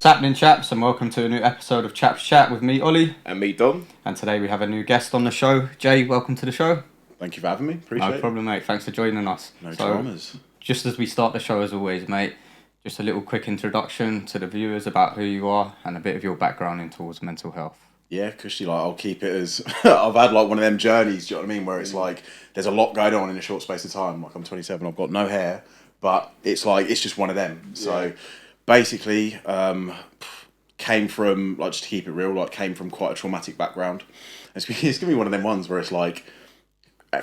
happening, chaps, and welcome to a new episode of Chaps Chat with me, Ollie. And me, Dom. And today we have a new guest on the show. Jay, welcome to the show. Thank you for having me. Appreciate it. No problem, mate. Thanks for joining us. No dramas. Just as we start the show, as always, mate, just a little quick introduction to the viewers about who you are and a bit of your background in towards mental health. Yeah, because I'll keep it as I've had like one of them journeys. Do you know what I mean? Where it's like there's a lot going on in a short space of time. Like I'm 27, I've got no hair, but it's just one of them. So basically, came from, like, just to keep it real, like came from quite a traumatic background. It's gonna be one of them ones where it's like,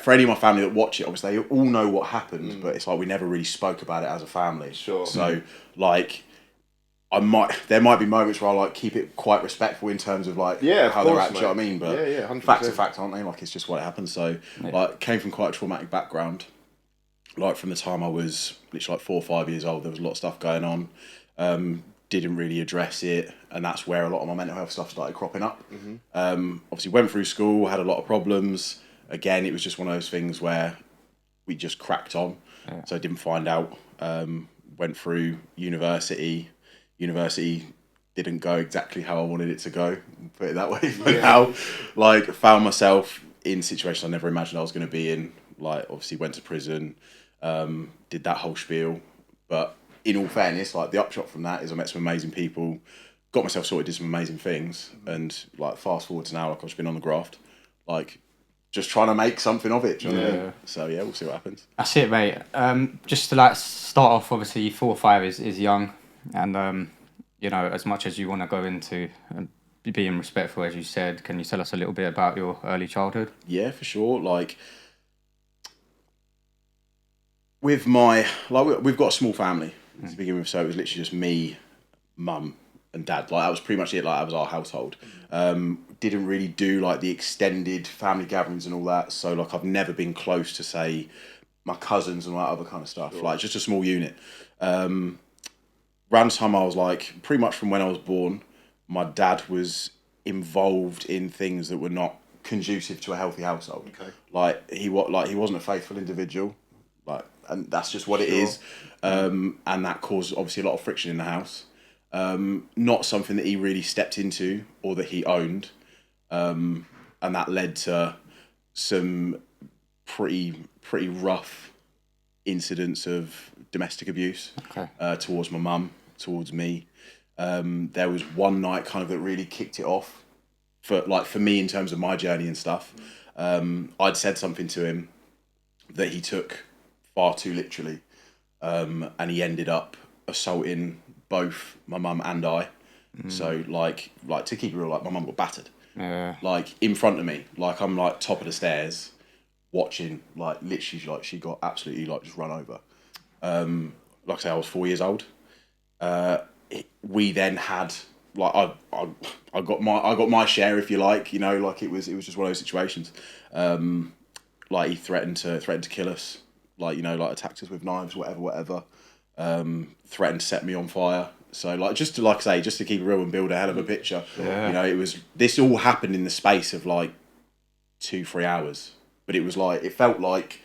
for any of my family that watch it, obviously they all know what happened, but it's like we never really spoke about it as a family. Sure. So like, there might be moments where I like keep it quite respectful in terms of like how they're at. Do you know what I mean? But 100%. facts are facts, aren't they? Like it's just what happens. So like, came from quite a traumatic background. Like from the time I was literally like 4 or 5 years old, there was a lot of stuff going on. Didn't really address it, and that's where a lot of my mental health stuff started cropping up. Obviously went through school, had a lot of problems. Again, it was just one of those things where we just cracked on. So I didn't find out. Went through university. University didn't go exactly how I wanted it to go, put it that way. But now, like, found myself in situations I never imagined I was going to be in. Like, obviously went to prison, did that whole spiel. But in all fairness, like, the upshot from that is I met some amazing people, got myself sorted, did some amazing things. And, like, fast forward to now, like, I've just been on the graft. Like, just trying to make something of it. Do you know what I mean? So, yeah, we'll see what happens. That's it, mate. Just to, like, start off, obviously, 4 or 5 is young. And, you know, as much as you want to go into being respectful, as you said, can you tell us a little bit about your early childhood? Yeah, for sure. Like, with my, like, we've got a small family to begin with, so it was literally just me, mum, and dad. Like, that was pretty much it. Like, that was our household. Didn't really do like the extended family gatherings and all that. So, like, I've never been close to, say, my cousins and all that other kind of stuff. Sure. Like, just a small unit. Around the time I was like, pretty much from when I was born, my dad was involved in things that were not conducive to a healthy household. Okay. Like he wasn't a faithful individual, like, and that's just what it is. And that caused obviously a lot of friction in the house. Not something that he really stepped into or that he owned, and that led to some pretty rough incidents of domestic abuse towards my mum, towards me. There was one night kind of that really kicked it off for me in terms of my journey and stuff. I'd said something to him that he took far too literally, and he ended up assaulting both my mum and I. So like to keep it real, like, my mum got battered, like in front of me, like I'm like top of the stairs watching, like literally, like she got absolutely like just run over. Like I say, I was 4 years old. We then had, like, I got my share, if you like, you know, like it was just one of those situations. Like he threatened to kill us, like, you know, like attacked us with knives, whatever. Threatened to set me on fire. So like, just to, like I say, just to keep it real and build a hell of a picture. You know, this all happened in the space of like 2-3 hours, but it was like, it felt like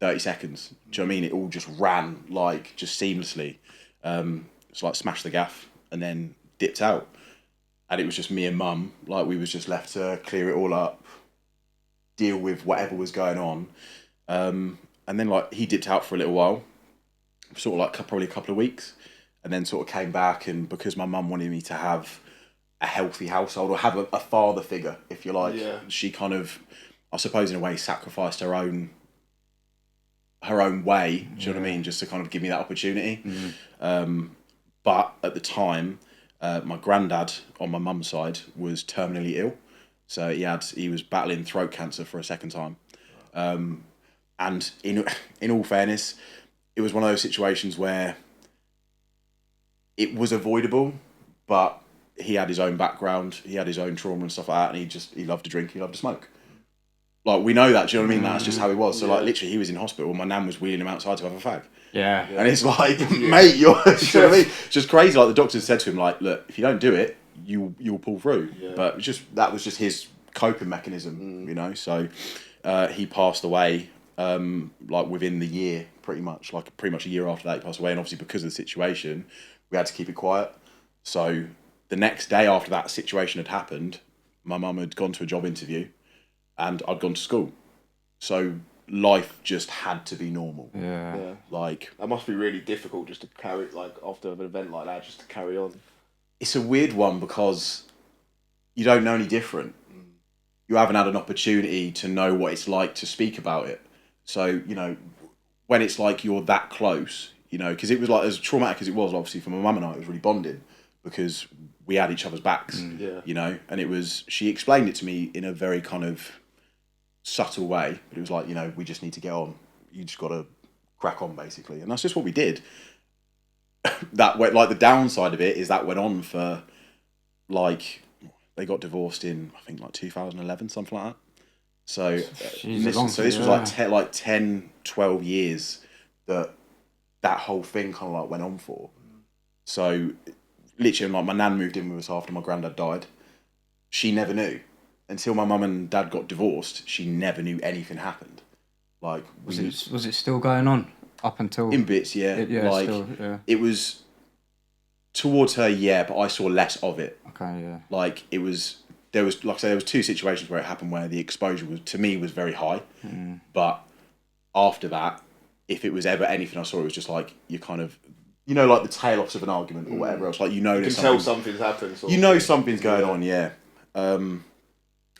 30 seconds. Do you know what I mean? It all just ran, like, just seamlessly. It's like smashed the gaff and then dipped out. And it was just me and mum. Like, we was just left to clear it all up, deal with whatever was going on. And then, like, he dipped out for a little while, sort of like probably a couple of weeks, and then sort of came back. And because my mum wanted me to have a healthy household, or have a father figure, if you like, she kind of, I suppose in a way, sacrificed her own way, do you know what I mean, just to kind of give me that opportunity. But at the time, my granddad on my mum's side was terminally ill, so he was battling throat cancer for a second time. And in all fairness, it was one of those situations where it was avoidable, but he had his own background, he had his own trauma and stuff like that, and he loved to drink, he loved to smoke. Like, we know that, do you know what I mean? That's just how he was. So, like, literally, he was in hospital. My nan was wheeling him outside to have a fag. And it's like, mate, you're, do you know what I mean? It's just crazy. Like, the doctor said to him, like, look, if you don't do it, you'll pull through. But that was just his coping mechanism, you know? So, he passed away, like, within the year, pretty much a year after that, he passed away. And obviously, because of the situation, we had to keep it quiet. So the next day after that situation had happened, my mum had gone to a job interview and I'd gone to school. So life just had to be normal. Yeah. Like, that must be really difficult just to carry, like, after an event like that, just to carry on. it's a weird one because you don't know any different. You haven't had an opportunity to know what it's like to speak about it. So, when it's like you're that close, because it was like, as traumatic as it was, obviously for my mum and I, it was really bonding because we had each other's backs, and she explained it to me in a very kind of subtle way, but it was like, we just need to get on. You just got to crack on, basically. And that's just what we did. That went, like, the downside of it is that went on for, like, they got divorced in, I think, like 2011, something like that. So, this was like 10, 12 years that whole thing kind of like went on for. So, literally, like, my nan moved in with us after my granddad died. She never knew until my mum and dad got divorced. She never knew anything happened. Like, was it still going on up until in bits? Yeah, it was towards her, but I saw less of it. Okay, yeah. Like, there was, like I say, there was two situations where it happened where the exposure was, to me, was very high. But after that, if it was ever anything I saw, it was just like, you kind of, like the tail offs of an argument or whatever else. Like, you can tell something's happened. Something's going on, yeah.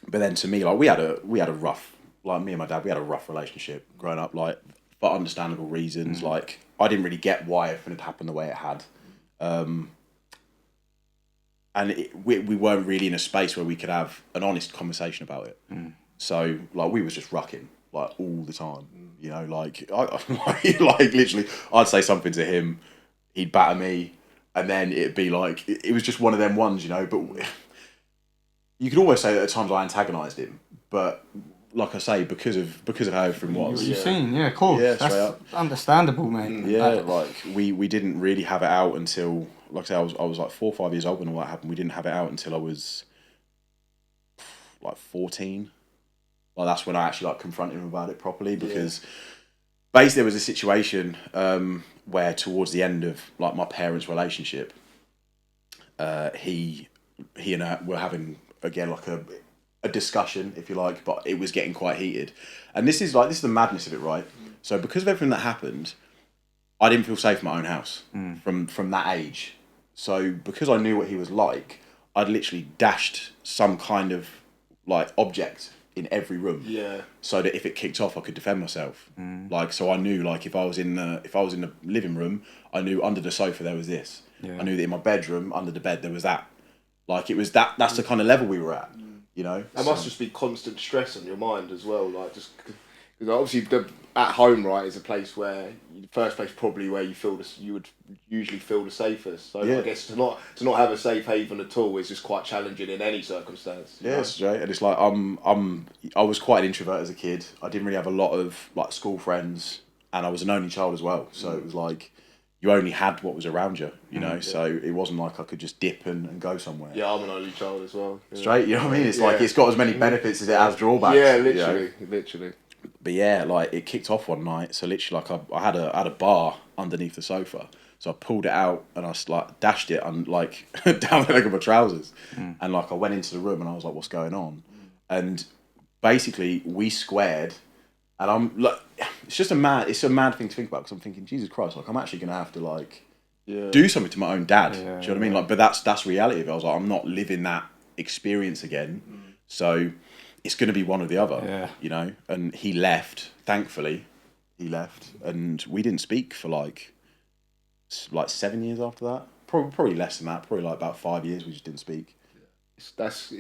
But then to me, like, we had a rough, like, me and my dad, we had a rough relationship growing up, like, for understandable reasons. Like, I didn't really get why everything had happened the way it had. And we weren't really in a space where we could have an honest conversation about it. So, like, we was just rucking, like, all the time. Like, like, literally, I'd say something to him, he'd batter me, and then it'd be like, it was just one of them ones, but you could almost say that at times I antagonised him, but like I say, because of how everything was. You've seen, yeah, of course. Yeah, that's understandable, mate. Yeah, like, we didn't really have it out until, like I say, I was like 4 or 5 years old when all that happened. We didn't have it out until I was like 14. Like, that's when I actually, like, confronted him about it properly, because basically there was a situation where towards the end of, like, my parents' relationship, he and I were having, again, like a discussion, if you like, but it was getting quite heated. And this is the madness of it, right? So because of everything that happened, I didn't feel safe in my own house from that age. So because I knew what he was like, I'd literally dashed some kind of, like, object in every room. Yeah. So that if it kicked off, I could defend myself. Like, so I knew, like, if I was in the living room, I knew under the sofa there was this. I knew that in my bedroom, under the bed, there was that. Like, it was that's the kind of level we were at. That must just be constant stress on your mind as well. Like, just because obviously at home, right, is a place where the first place probably where you would usually feel the safest. So I guess to not have a safe haven at all is just quite challenging in any circumstance. Yes, Jay, and it's like I was quite an introvert as a kid. I didn't really have a lot of, like, school friends, and I was an only child as well. So it was like, you only had what was around you, so it wasn't like I could just dip and go somewhere. Yeah, I'm an only child as well. Yeah. Straight, you know what I mean? It's like, it's got as many benefits as it has drawbacks. Yeah, literally. But yeah, like, it kicked off one night. So literally, like, I had a bar underneath the sofa. So I pulled it out and I, like, dashed it on, like, down the leg of my trousers. And, like, I went into the room and I was like, what's going on? And basically we squared. And I'm like, it's a mad thing to think about, because I'm thinking, Jesus Christ, like, I'm actually going to have to, like, do something to my own dad. Do you know what I mean? Like, but that's reality of it. I was like, I'm not living that experience again. So it's going to be one or the other, And he left, thankfully, and we didn't speak for like 7 years after that. Probably less than that. Probably like about 5 years we just didn't speak. That's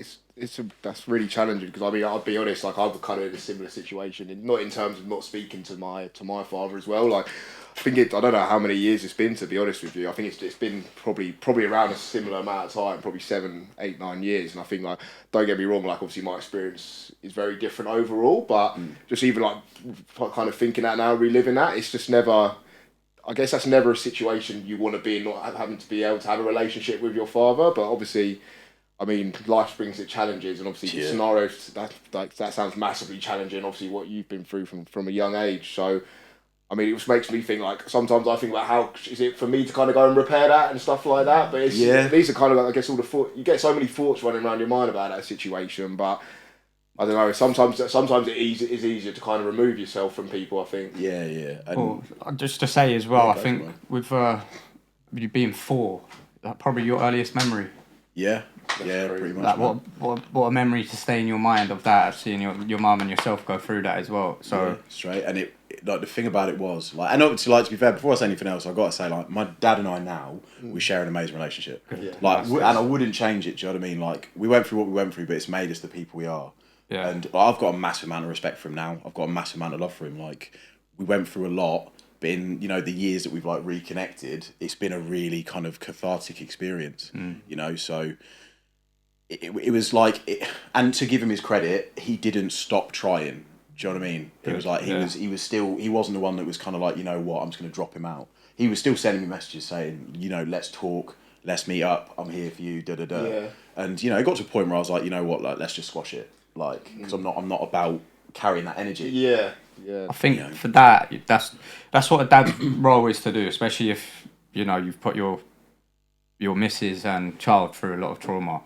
really challenging, because I mean, I'll be honest, like, I'm kind of in a similar situation, not in terms of not speaking to my father as well. Like, I think I don't know how many years it's been, to be honest with you. I think it's been probably around a similar amount of time, probably 7, 8, 9 years. And I think, like, don't get me wrong, like, obviously my experience is very different overall, but just even, like, kind of thinking that now, reliving that, it's just never. I guess that's never a situation you want to be in, not having to be able to have a relationship with your father. But obviously, I mean, life brings it challenges, and obviously the scenarios that sounds massively challenging. Obviously, what you've been through from a young age. So, I mean, it just makes me think, like, sometimes I think about how is it for me to kind of go and repair that and stuff like that. But these are kind of, like, I guess, all the you get so many thoughts running around your mind about that situation. But I don't know. Sometimes it is easier to kind of remove yourself from people, I think. Yeah, yeah. And Well, just to say as well, Yeah, I go think for it. with you being 4, that probably your earliest memory. yeah, yeah, crazy. pretty much. Like man. what a memory to stay in your mind of that, seeing your mum and yourself go through that as well. Yeah, So straight. And it like the thing about it was like, and obviously, like, to be fair, before I say anything else, I've got to say, like, my dad and I now we share an amazing relationship. Yeah. Like, That's and good. I wouldn't change it. Do you know what I mean? Like, we went through what we went through, but it's made us the people we are. Yeah. And I've got a massive amount of respect for him now. I've got a massive amount of love for him. Like, we went through a lot, but in, you know, the years that we've like reconnected, it's been a really kind of cathartic experience. You know, so. It was like, and to give him his credit, he didn't stop trying. Do you know what I mean? It was like he was still, he wasn't the one that was kind of like, you know what, I'm just going to drop him out. He was still sending me messages saying, you know, let's talk, let's meet up, I'm here for you, da da da. Yeah. And you know, it got to a point where I was like, you know what, like, let's just squash it, like, because I'm not about carrying that energy. Yeah, yeah. I think for that, that's what a dad's role is to do, especially if you know you've put your missus and child through a lot of trauma.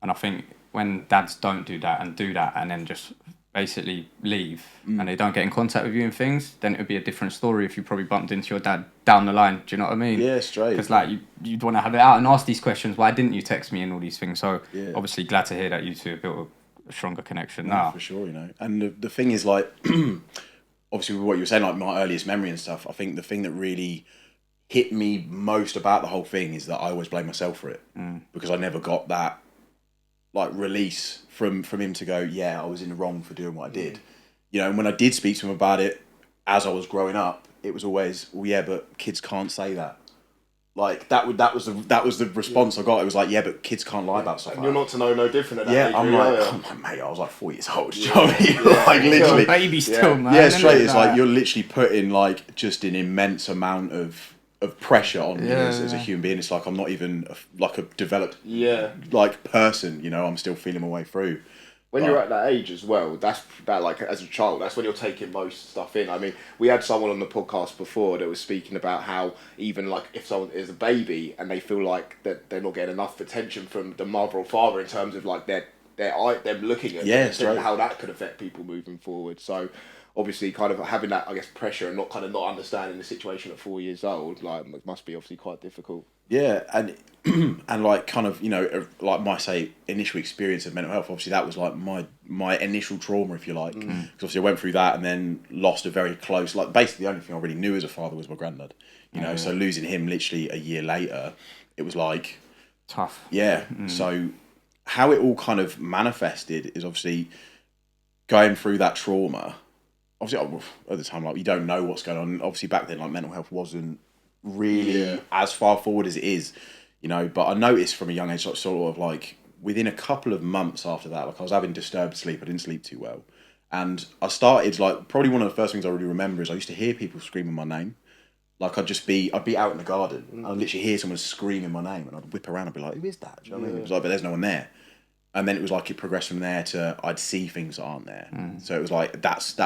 And I think when dads don't do that and then just basically leave and they don't get in contact with you and things, then it would be a different story if you probably bumped into your dad down the line. Do you know what I mean? Yeah, straight. Because like you'd want to have it out and ask these questions. Why didn't you text me and all these things? So Yeah. obviously glad to hear that you two have built a stronger connection No, now. for sure, you know. And the thing is, like, obviously with what you were saying, like my earliest memory and stuff, I think the thing that really hit me most about the whole thing is that I always blame myself for it because I never got that like release from him to go, yeah, I was in the wrong for doing what I did. You know, and when I did speak to him about it as I was growing up, it was always, well, yeah, but kids can't say that. Like that was the response I got. It was like, yeah, but kids can't lie about stuff. And like you're not to know no different at that yeah, age, I'm really, like, are you? oh, mate, I was like 4 years old. Do you know what I mean? Like, You're literally. a baby still, man. Yeah, isn't straight. it? It's like you're literally putting like just an immense amount of pressure on me as a human being. It's like I'm not even like a developed like person. You know, I'm still feeling my way through. When you're at that age as well, that's like as a child, that's when you're taking most stuff in. I mean, we had someone on the podcast before that was speaking about how even like if someone is a baby and they feel like that they're not getting enough attention from the mother or father in terms of like them looking at them, and how that could affect people moving forward. So obviously kind of having that, I guess, pressure and not understanding the situation at 4 years old, like, it must be obviously quite difficult. Yeah, and and like kind of, you know, like my initial experience of mental health, obviously that was like my initial trauma, if you like, because obviously I went through that and then lost a very close, like basically the only thing I really knew as a father was my granddad, you know, so losing him literally a year later, it was like tough. Yeah. So how it all kind of manifested is obviously going through that trauma. Obviously, at the time, like, you don't know what's going on. Obviously, back then, like, mental health wasn't really as far forward as it is, you know. But I noticed from a young age, sort of like within a couple of months after that, like I was having disturbed sleep. I didn't sleep too well, and I started like probably one of the first things I really remember is I used to hear people screaming my name. Like I'd be out in the garden, and I'd literally hear someone screaming my name, and I'd whip around and be like, "Who is that?" Do you know what I mean? It was like, but there's no one there. And then it was like it progressed from there to I'd see things that aren't there. So it was like that's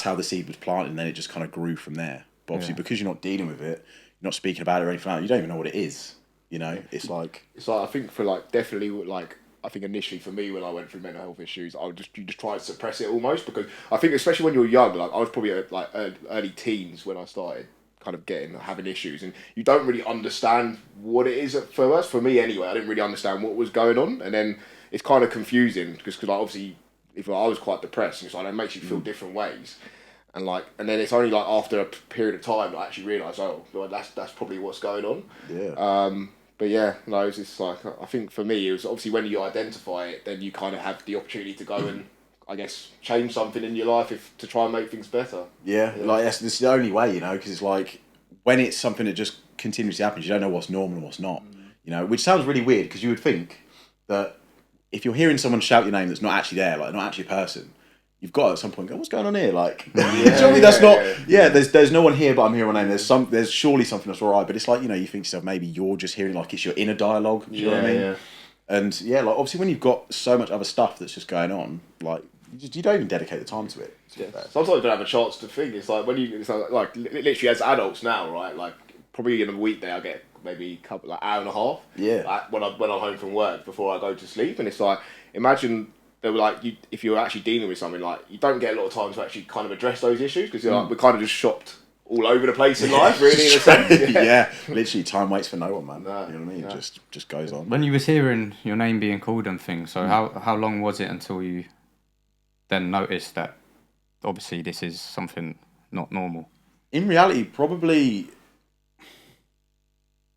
how the seed was planted, and then it just kind of grew from there. But obviously, because you're not dealing with it, you're not speaking about it or anything like that, you don't even know what it is. You know, it's like I think for like definitely like I think initially for me when I went through mental health issues, you just try to suppress it almost, because I think especially when you're young, like I was probably like early teens when I started kind of having issues, and you don't really understand what it is at first. For me anyway, I didn't really understand what was going on, and then it's kind of confusing because like, obviously if I was quite depressed, and it's like it makes you feel different ways, and then it's only like after a period of time that I actually realise, oh, well, that's probably what's going on. Yeah. But yeah, no, it's just like I think for me it was obviously when you identify it, then you kind of have the opportunity to go and I guess change something in your life to try and make things better. Yeah. Like that's the only way, you know, because it's like when it's something that just continuously happens, you don't know what's normal and what's not. You know, which sounds really weird because you would think that if you're hearing someone shout your name that's not actually there, like not actually a person, you've got to at some point go, what's going on here? Like, do you know what I mean? That's not. Yeah, there's no one here, but I'm hearing my name. There's surely something that's alright, but it's like, you know, you think to yourself maybe you're just hearing like it's your inner dialogue. Do you know what I mean? Yeah. And yeah, like obviously when you've got so much other stuff that's just going on, like you don't even dedicate the time to it. Sometimes you don't have a chance to think. It's like when it's like literally as adults now, right? Like probably in a weekday I get maybe a couple like hour and a half. Yeah. Like when I'm home from work before I go to sleep, and it's like imagine they were like if you're actually dealing with something like you don't get a lot of time to actually kind of address those issues because like, we're kind of just shopped all over the place in life, really, in a sense. Yeah, literally, time waits for no one, man. No, you know what I mean? no. Just goes on. When you was hearing your name being called and things, so how long was it until you then noticed that obviously this is something not normal? In reality, probably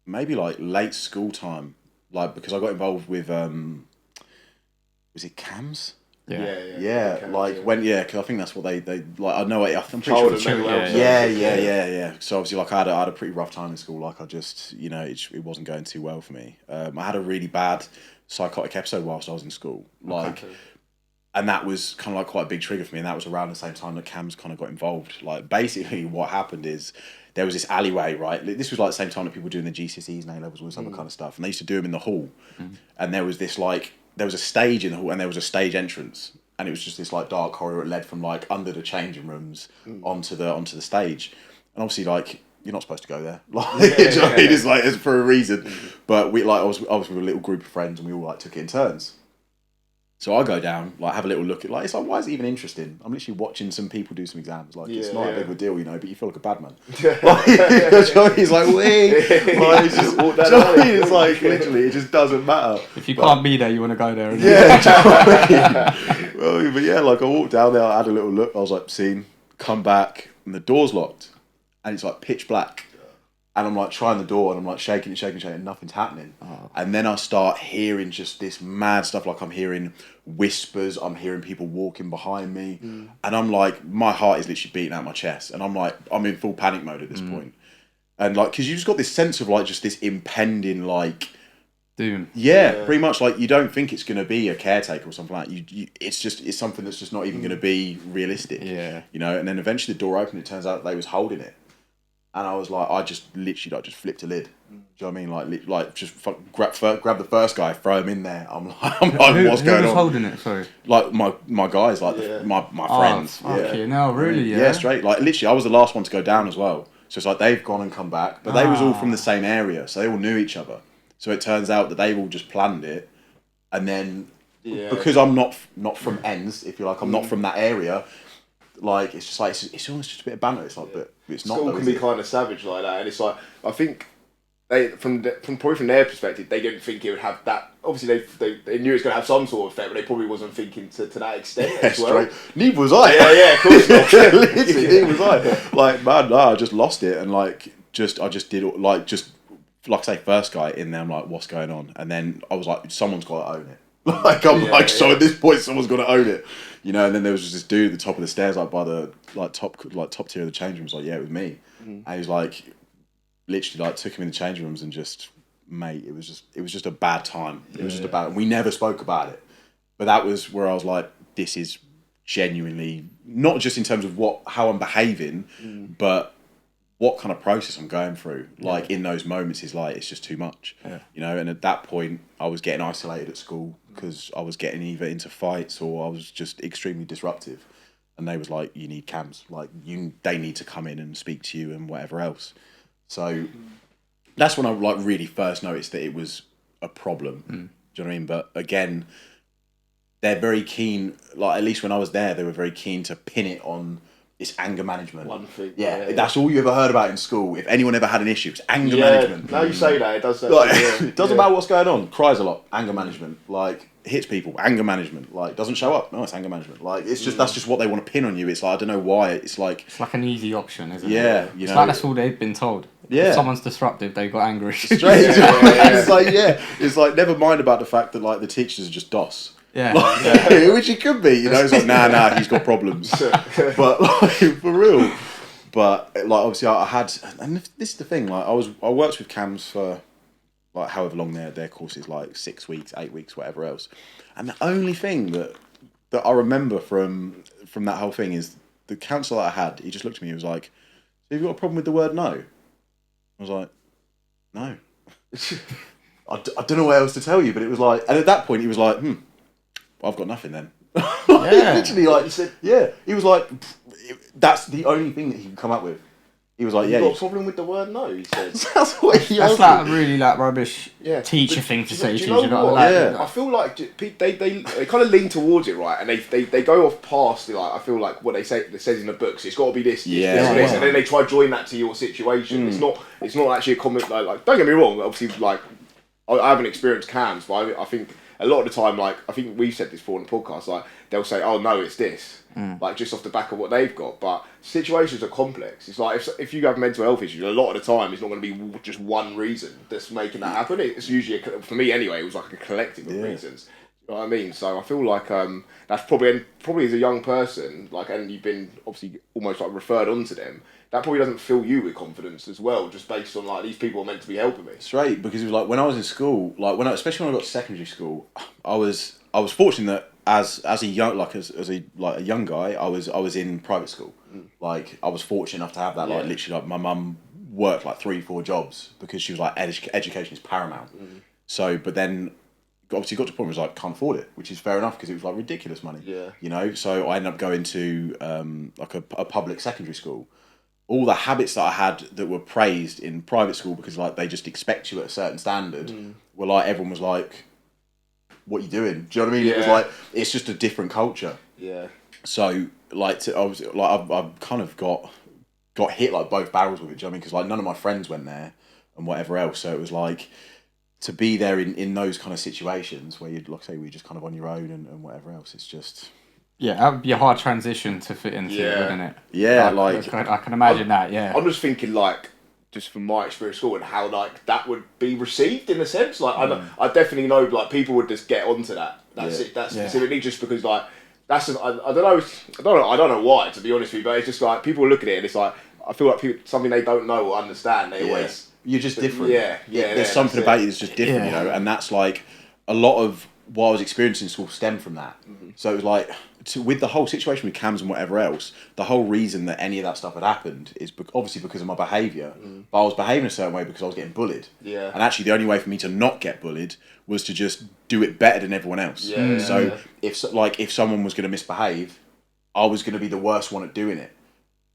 maybe like late school time, like because I got involved with was it CAMS? Yeah, like when because I think that's what they like. I know I'm pretty Child sure. and mental health. Yeah. So obviously, like I had a pretty rough time in school. Like I just it wasn't going too well for me. I had a really bad psychotic episode whilst I was in school. Like. Okay. And that was kind of like quite a big trigger for me, and that was around the same time that CAMS kind of got involved. Like basically, what happened is there was this alleyway, right? This was like the same time that people were doing the GCSEs and A levels and all this other kind of stuff, and they used to do them in the hall. And there was this there was a stage in the hall, and there was a stage entrance, and it was just this like dark corridor that led from like under the changing rooms onto the stage, and obviously like. You're not supposed to go there. Like, do you know what I mean? It's like it's for a reason. But we I was with a little group of friends, and we all like took it in turns. So I go down, like have a little look at it's like why is it even interesting? I'm literally watching some people do some exams. Like it's not a big of a deal, but you feel like a bad man. Like, he's like, wait, like, it's just, it's like literally it just doesn't matter. If you can't be there, you want to go there. Well, but yeah, like I walked down there, I had a little look, I was like, seen, come back, and the door's locked, and it's like pitch black. And I'm like trying the door and I'm like shaking it, and nothing's happening. And then I start hearing just this mad stuff. Like I'm hearing whispers, I'm hearing people walking behind me. And I'm like, my heart is literally beating out my chest. And I'm like, I'm in full panic mode at this point. And like, cause you just got this sense of like just this impending like... doom. Yeah, pretty much like you don't think it's going to be a caretaker or something like that. It's something that's just not even going to be realistic. Yeah. And then eventually the door opened, it turns out they was holding it. And I was like, I just literally just flipped a lid. Do you know what I mean? Like just grab the first guy, throw him in there. I'm like, what's going on? Who was holding it? Sorry. Like my guys, like my friends. Okay, no, really, Yeah, straight. Like literally, I was the last one to go down as well. So it's like they've gone and come back, but they was all from the same area, so they all knew each other. So it turns out that they've all just planned it, and then because I'm not from ends, if you like, I'm not from that area. Like it's just like it's almost just a bit of banter. It's like, but it's not. School can be kind of savage like that, and it's like I think they from their perspective, they didn't think it would have that. Obviously, they knew it was going to have some sort of effect, but they probably wasn't thinking to that extent as well. Neither was I. Yeah, of course not. Literally, neither was I. Like man, no, I just lost it, and I just did like I say, first guy in there. I'm like, what's going on? And then I was like, someone's got to own it. So at this point, someone's got to own it. And then there was just this dude at the top of the stairs, like by the top tier of the change rooms. Like, yeah, it was me. And he was like, literally, like took him in the change rooms and just, mate, it was just a bad time. It was just a bad. And we never spoke about it, but that was where I was like, this is genuinely not just in terms of how I'm behaving, but what kind of process I'm going through. Like in those moments is like it's just too much. And at that point, I was getting isolated at school because I was getting either into fights or I was just extremely disruptive. And they was like, you need CAMS. Like they need to come in and speak to you and whatever else. So that's when I like really first noticed that it was a problem. Do you know what I mean? But again, they're very keen. Like at least when I was there, they were very keen to pin it on it's anger management. One thing. Yeah, that's all you ever heard about in school. If anyone ever had an issue, it's anger management. Now you say that, it does. It doesn't matter what's going on. Cries a lot. Anger management. Like hits people. Anger management. Like doesn't show up. No, it's anger management. Like it's just that's just what they want to pin on you. It's like I don't know why. It's like an easy option, isn't it? Yeah, it's like that's all they've been told. Yeah. If someone's disruptive, they got angry. Straight. It's like never mind about the fact that like the teachers are just DOS. Which he could be, it's like nah, he's got problems. But like for real. But like obviously I had, and this is the thing, like I worked with CAMS for like however long their course is, like 6 weeks, 8 weeks, whatever else. And the only thing that I remember from that whole thing is the counsellor that I had, he just looked at me, he was like, so you've got a problem with the word no? I was like, no. I don't know what else to tell you, but it was like, and at that point he was like, I've got nothing then. Literally, like, he was like, that's the only thing that he could come up with. He was like, you got a problem with the word no, he said. That's what he That's asked like me. a really like rubbish teacher But thing to say do to you you. know what? Like, I feel like they kind of lean towards it, right? And they go off past like I feel like what they say it says in the books. It's got to be this, this, and then they try to join that to your situation. It's not actually a comment like don't get me wrong. Obviously, like I haven't experienced cams, but I think a lot of the time, like I think we've said this before on the podcast, like they'll say, "Oh no, it's this." Like just off the back of what they've got, but situations are complex. It's like if you have mental health issues, a lot of the time it's not going to be just one reason that's making that happen. It's usually for me anyway. It was like a collective of reasons. You know what I mean? So I feel like that's probably as a young person, like, and you've been obviously almost like referred onto them. That probably doesn't fill you with confidence as well, just based on like these people are meant to be helping me. Straight, because it was like when I was in school, like especially when I got to secondary school, I was fortunate that as a young a young guy, I was in private school. Like I was fortunate enough to have that. Like literally, like my mum worked like 3-4 jobs because she was like education is paramount. So, but then obviously got to a point where it was like can't afford it, which is fair enough because it was like ridiculous money. Yeah. You know, so I ended up going to like a public secondary school. All the habits that I had that were praised in private school because like they just expect you at a certain standard were like everyone was like, what are you doing? Do you know what I mean? It was like it's just a different culture. Yeah. So like I've kind of got hit like both barrels with it. Do you know what I mean? Because like none of my friends went there and whatever else. So it was like to be there in those kind of situations where you'd like say we're just kind of on your own and whatever else. It's just. Yeah, that would be a hard transition to fit into, wouldn't it? Yeah, I can imagine that. Yeah, I'm just thinking like, just from my experience at school and how like that would be received in a sense. Like I definitely know like people would just get onto that. That's specifically just because like that's I don't know why, to be honest with you, but it's just like people look at it and it's like I feel like people something they don't know or understand. They always you're just different. There's something about you that's just different, you know, and that's like a lot of what I was experiencing in school stemmed from that. So it was like with the whole situation with cams and whatever else, the whole reason that any of that stuff had happened is obviously because of my behaviour. But I was behaving a certain way because I was getting bullied. Yeah. And actually, the only way for me to not get bullied was to just do it better than everyone else. If someone was going to misbehave, I was going to be the worst one at doing it.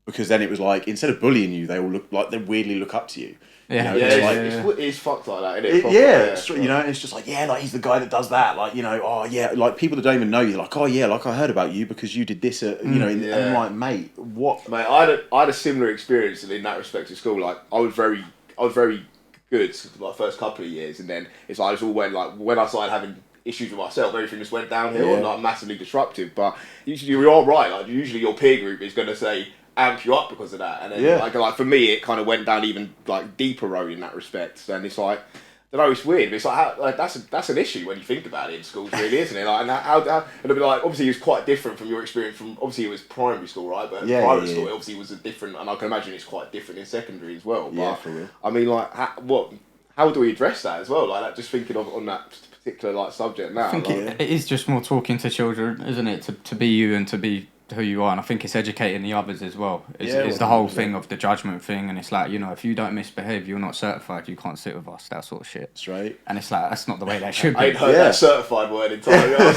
Because then it was like instead of bullying you, they all look like they weirdly look up to you. Yeah, you know, it's fucked like that, isn't it? You know, and it's just like, like he's the guy that does that, like, you know, like people that don't even know you, like, like I heard about you because you did this, you know, and I'm like, mate, what? Mate, I had a similar experience in that respect at school. Like, I was very good for my first couple of years, and then it's like, when I started having issues with myself, everything just went downhill and like massively disruptive. But you are right, like, usually your peer group is going to say, amp you up because of that, and then like for me it kind of went down even like deeper road in that respect, and it's like I don't know, it's weird, but it's like that's an issue when you think about it in schools, really, isn't it? Like, and how it'll be like obviously it's quite different from your experience from obviously it was primary school, right? But private school it obviously was a different, and I can imagine it's quite different in secondary as well. But, for real. I mean, like how do we address that as well? Like that, just thinking of on that particular like subject now. I think it is just more talking to children, isn't it? To be you and to be who you are, and I think it's educating the others as well. It's the whole thing of the judgment thing, and it's like, you know, if you don't misbehave, you're not certified, you can't sit with us, that sort of shit. That's right. And it's like, that's not the way that should be. I ain't heard that certified word in time. You're You're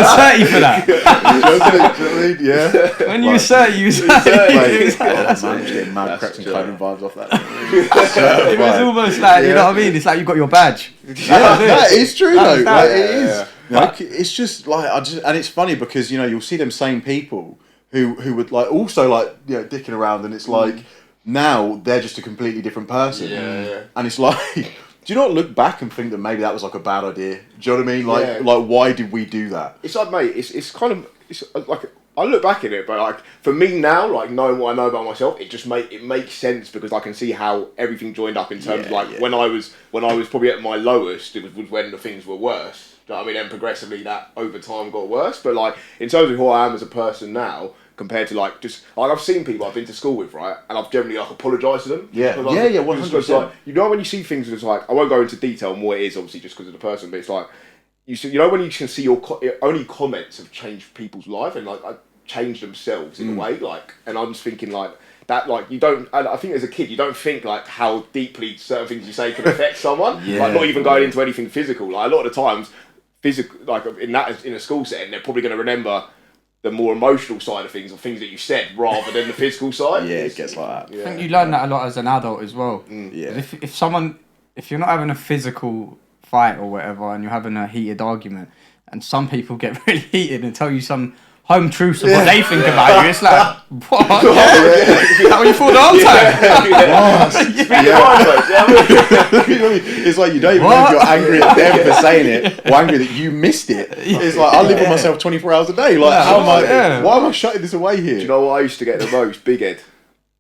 30 for that. Yeah. When you say you say, I'm just getting mad cracks and clothing vibes off that. it was almost like, you know what I mean? It's like you've got your badge. That is true though. Like, it is. Like, it's just like and it's funny because, you know, you'll see them same people who would like also like, you know, dicking around, and it's like now they're just a completely different person. And it's like, do you not look back and think that maybe that was like a bad idea? Do you know what I mean? Like why did we do that? It's like, mate, it's kind of like I look back at it, but like for me now, like knowing what I know about myself, it makes sense because I can see how everything joined up in terms of like when I was probably at my lowest, it was when the things were worse. Do you know what I mean? And progressively that over time got worse. But like in terms of who I am as a person now, compared to like just like I've seen people I've been to school with, right, and I've generally like apologised to them. 100%. Like, you know, when you see things, it's like I won't go into detail on what it is, obviously, just because of the person, but it's like you know when you can see your only comments have changed people's life and like changed themselves in a way, like, and I'm just thinking like that, like you don't. I think as a kid you don't think like how deeply certain things you say can affect someone. Like not even going into anything physical. Like a lot of the times, physical, like in a school setting, they're probably going to remember the more emotional side of things or things that you said rather than the physical side. Yeah, it gets like that. I think you learn that a lot as an adult as well. Yeah. If you're not having a physical fight or whatever, and you're having a heated argument, and some people get really heated and tell you some home truths of what they think about you, it's like, what? How you thought the whole time? It's like you don't even know if you're angry at them for saying it or angry that you missed it. It's like I live with myself 24 hours a day. Like, why am I shutting this away here? Do you know what I used to get the most? Big head.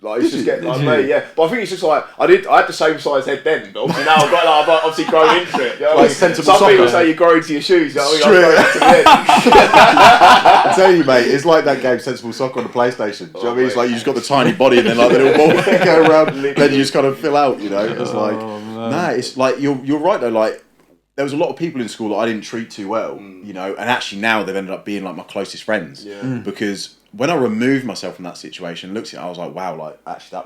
Like, I used to get like, mate, yeah. But I think it's just like I had the same size head then, but obviously now I've obviously grown into it. You know what I mean? Some people say you grow into your shoes. You know what I mean? I've grown into the head. I tell you, mate, it's like that game Sensible Soccer on the PlayStation. Do you know what I mean? It's like you just got the tiny body and then like the little ball go around, then you just kind of fill out. You know, it's like it's like you're right though. Like there was a lot of people in school that I didn't treat too well. You know, and actually now they've ended up being like my closest friends. Because when I removed myself from that situation, looked at it, I was like, wow, like actually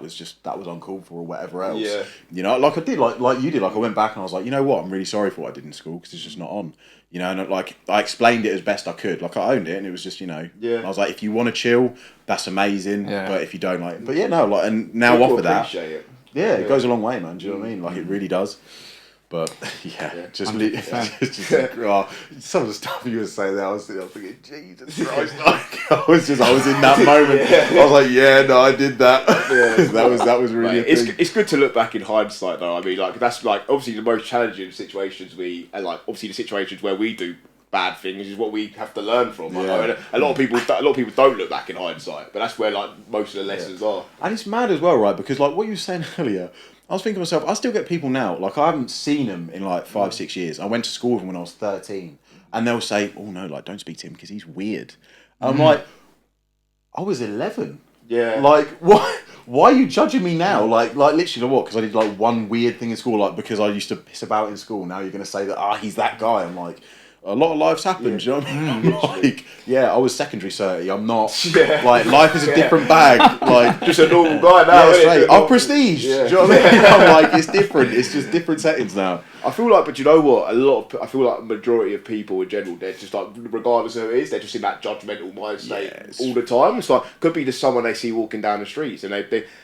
that was uncalled for or whatever else. Yeah. You know, like I did, like you did. Like I went back and I was like, you know what, I'm really sorry for what I did in school because it's just not on. You know, and like I explained it as best I could. Like I owned it, and it was just, you know, I was like, if you want to chill, that's amazing. But if you don't, like, but yeah, no, like, and now People off of that, it. it goes a long way, man. Do you know what I mean? Like it really does. But just some of the stuff you were saying there, I was thinking, Jesus Christ! I was in that moment. I was like, yeah, no, I did that. that was really. It's good to look back in hindsight, though. I mean, like that's like obviously the most challenging situations and like obviously the situations where we do bad things is what we have to learn from. Like, a lot of people don't look back in hindsight, but that's where like most of the lessons are. And it's mad as well, right? Because like what you were saying earlier. I was thinking to myself, I still get people now, like I haven't seen them in like 5-6 years. I went to school with them when I was 13 and they'll say, oh no, like don't speak to him because he's weird. I'm like, I was 11. Yeah. Like, why are you judging me now? Like literally what? Because I did like one weird thing in school, like because I used to piss about in school. Now you're going to say that, he's that guy. I'm like, a lot of lives happened, do you know what I mean? Like, I was secondary 30. I'm not, like, life is a different bag. Like, just a normal guy now. I'm prestige. Do you know what I mean? I'm like, it's different. It's just different settings now. I feel like, but you know what? I feel like a majority of people in general, they're just like, regardless of who it is, they're just in that judgmental mind state all the time. It's like, could be just someone they see walking down the streets and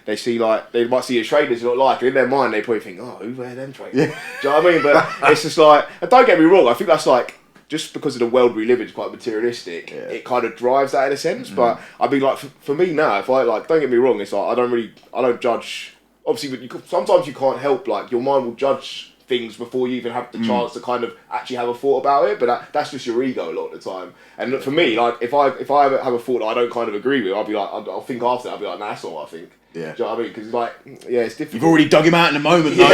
they see like, they might see a trainers you not like, and in their mind they probably think, oh, who wear them trainers? Do you know what I mean? But it's just like, and don't get me wrong, I think that's like, just because of the world we live in is quite materialistic, it kind of drives that in a sense. But I mean, like for me now, if I like, don't get me wrong, it's like I don't judge. Obviously, sometimes you can't help. Like your mind will judge things before you even have the chance to kind of actually have a thought about it. But that's just your ego a lot of the time. And for me, like if I have a thought that I don't kind of agree with, I'll be like, I'll think after that. I'll be like, nah, that's not what I think. Yeah. Do you know what I mean? Because like, it's difficult. You've already dug him out in the moment, though.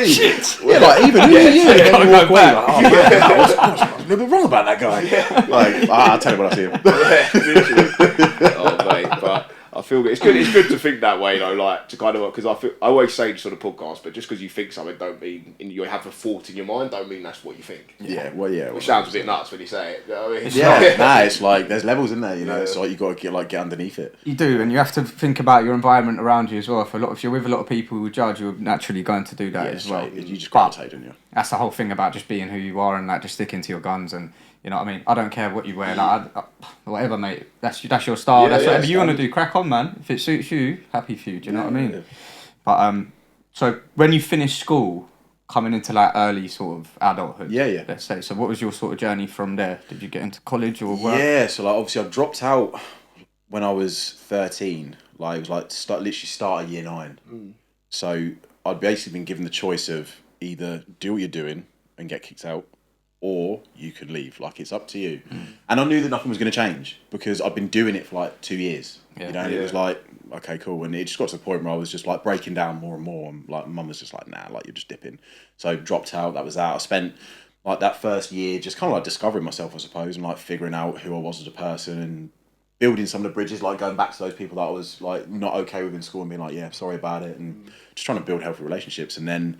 Shit. Yeah, like even you can't walk away. Like, nothing wrong about that guy. Like, I'll tell you when I see him. Literally. Oh mate, but I feel it's good. It's good to think that way, though. Like to kind of because I always say this on the podcast, but just because you think something don't mean you have a thought in your mind don't mean that's what you think. Which sounds a bit nuts when you say it. You know what I mean? It's like there's levels in there. You know, it's like you got to get underneath it. You do, and you have to think about your environment around you as well. If you're with a lot of people who judge, you're naturally going to do that as well. Right. You just gravitate, don't you? That's the whole thing about just being who you are and like just sticking to your guns and. You know what I mean? I don't care what you wear, like whatever, mate. That's your style. That's whatever you want to do. Crack on, man. If it suits you, happy for you. Do you know what I mean? Yeah. But so when you finished school, coming into like early sort of adulthood, let's say. So what was your sort of journey from there? Did you get into college or work? Yeah, so like obviously I dropped out when I was 13. Like it was like literally start of year 9. So I'd basically been given the choice of either do what you're doing and get kicked out, or you could leave. Like, it's up to you. And I knew that nothing was going to change because I'd been doing it for like 2 years. You know, and it was like, okay, cool. And it just got to the point where I was just like breaking down more and more. And like, mum was just like, nah, like you're just dipping. So dropped out. That was that. I spent like that first year just kind of like discovering myself, I suppose, and like figuring out who I was as a person and building some of the bridges, like going back to those people that I was like not okay with in school and being like, yeah, sorry about it. And just trying to build healthy relationships. And then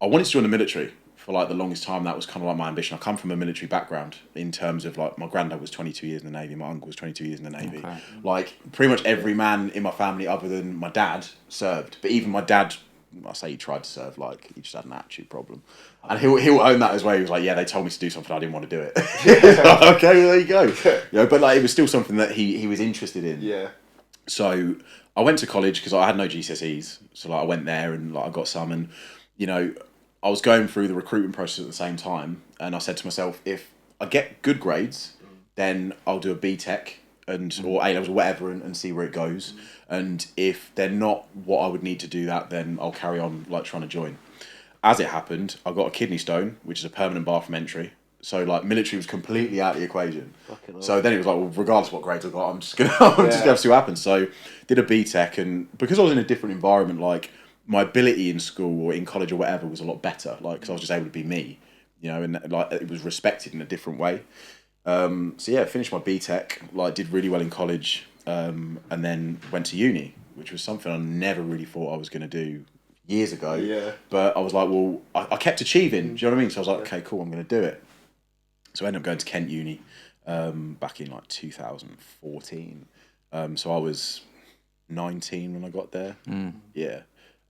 I wanted to join the military. For like the longest time, that was kind of like my ambition. I come from a military background in terms of like my granddad was 22 years in the Navy, my uncle was 22 years in the Navy. Okay. Like pretty much every man in my family other than my dad served. But even my dad I say he tried to serve, like he just had an attitude problem, and he'll own that as well. He was like, yeah, they told me to do something, I didn't want to do it. Okay, well, there you go. But like it was still something that he was interested in. Yeah. So I went to college because I had no GCSEs, so like I went there and like I got some, and I was going through the recruitment process at the same time, and I said to myself, if I get good grades, then I'll do a BTEC or A levels or whatever, and see where it goes. And if they're not what I would need to do that, then I'll carry on like trying to join. As it happened, I got a kidney stone, which is a permanent bathroom entry. So like military was completely out of the equation. So then it was like, well, regardless of what grades I got, I'm just gonna see what happens. So did a BTEC, and because I was in a different environment, like my ability in school or in college or whatever was a lot better. Like because I was just able to be me, and like it was respected in a different way. So yeah, finished my BTEC, like did really well in college, and then went to uni, which was something I never really thought I was going to do years ago. Yeah. But I was like, well, I kept achieving. Do you know what I mean? So I was like, okay, cool, I'm going to do it. So I ended up going to Kent Uni, back in like 2014. So I was 19 when I got there. Yeah.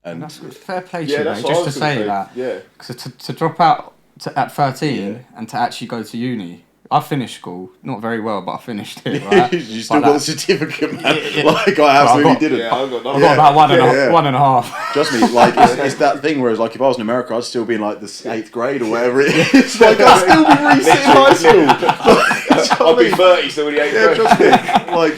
And that's fair play to Yeah, you, that's mate, what I just to was gonna say say. that. Yeah. Because to drop out at 13 and to actually go to uni, I finished school, not very well, but I finished it, right? You still got the certificate, man. Like I absolutely didn't. Yeah, I got I got about one and a half. Trust me, like it's that thing where it's like if I was in America, I'd still be in like the 8th grade or whatever it is. Like I'd still be resitting high school. I'll be 30 still in the 8th grade. Trust me. Like,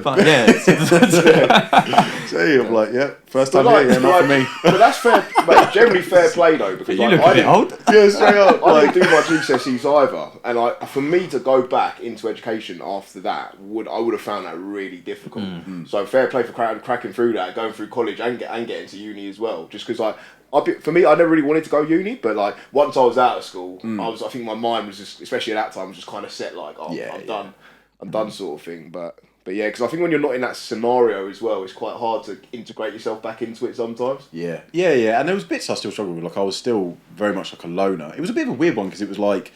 But yeah, so I'm like, yeah, first time here, not for me. But that's fair, mate, generally fair play though, because you like, look a bit old. Yeah, straight up. I Like, didn't do my GCSEs either, and like for me to go back into education after that I would have found that really difficult. So fair play for cracking through that, going through college and getting to uni as well. Just because for me, I never really wanted to go uni, but like once I was out of school, I think my mind was just, especially at that time, was just kind of set like, I'm done sort of thing. But yeah, because I think when you're not in that scenario as well, it's quite hard to integrate yourself back into it sometimes. yeah. And there was bits I still struggled with. Like I was still very much like a loner. It was a bit of a weird one because it was like,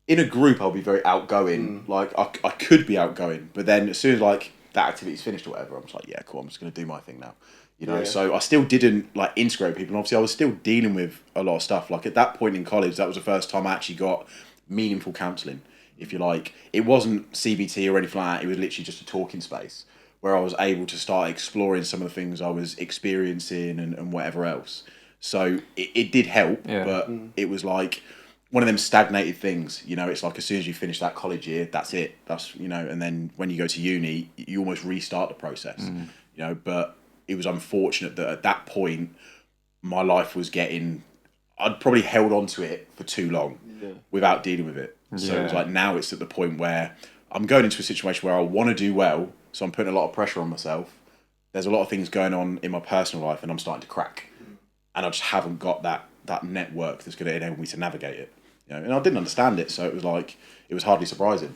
in a group I'll be very outgoing. Like I could be outgoing, but then as soon as like that activity's finished or whatever, I'm just like, yeah, cool, I'm just going to do my thing now. So I still didn't like integrate people. And obviously I was still dealing with a lot of stuff. Like at that point in college, that was the first time I actually got meaningful counselling. If you like, it wasn't CBT or anything like that. It was literally just a talking space where I was able to start exploring some of the things I was experiencing and whatever else. So it did help, but it was like one of them stagnated things. It's like as soon as you finish that college year, that's it. That's, and then when you go to uni, you almost restart the process, but it was unfortunate that at that point, my life was I'd probably held on to it for too long without dealing with it. So it was like now it's at the point where I'm going into a situation where I want to do well, so I'm putting a lot of pressure on myself. There's a lot of things going on in my personal life and I'm starting to crack. And I just haven't got that network that's going to enable me to navigate it. And I didn't understand it, so it was like, it was hardly surprising.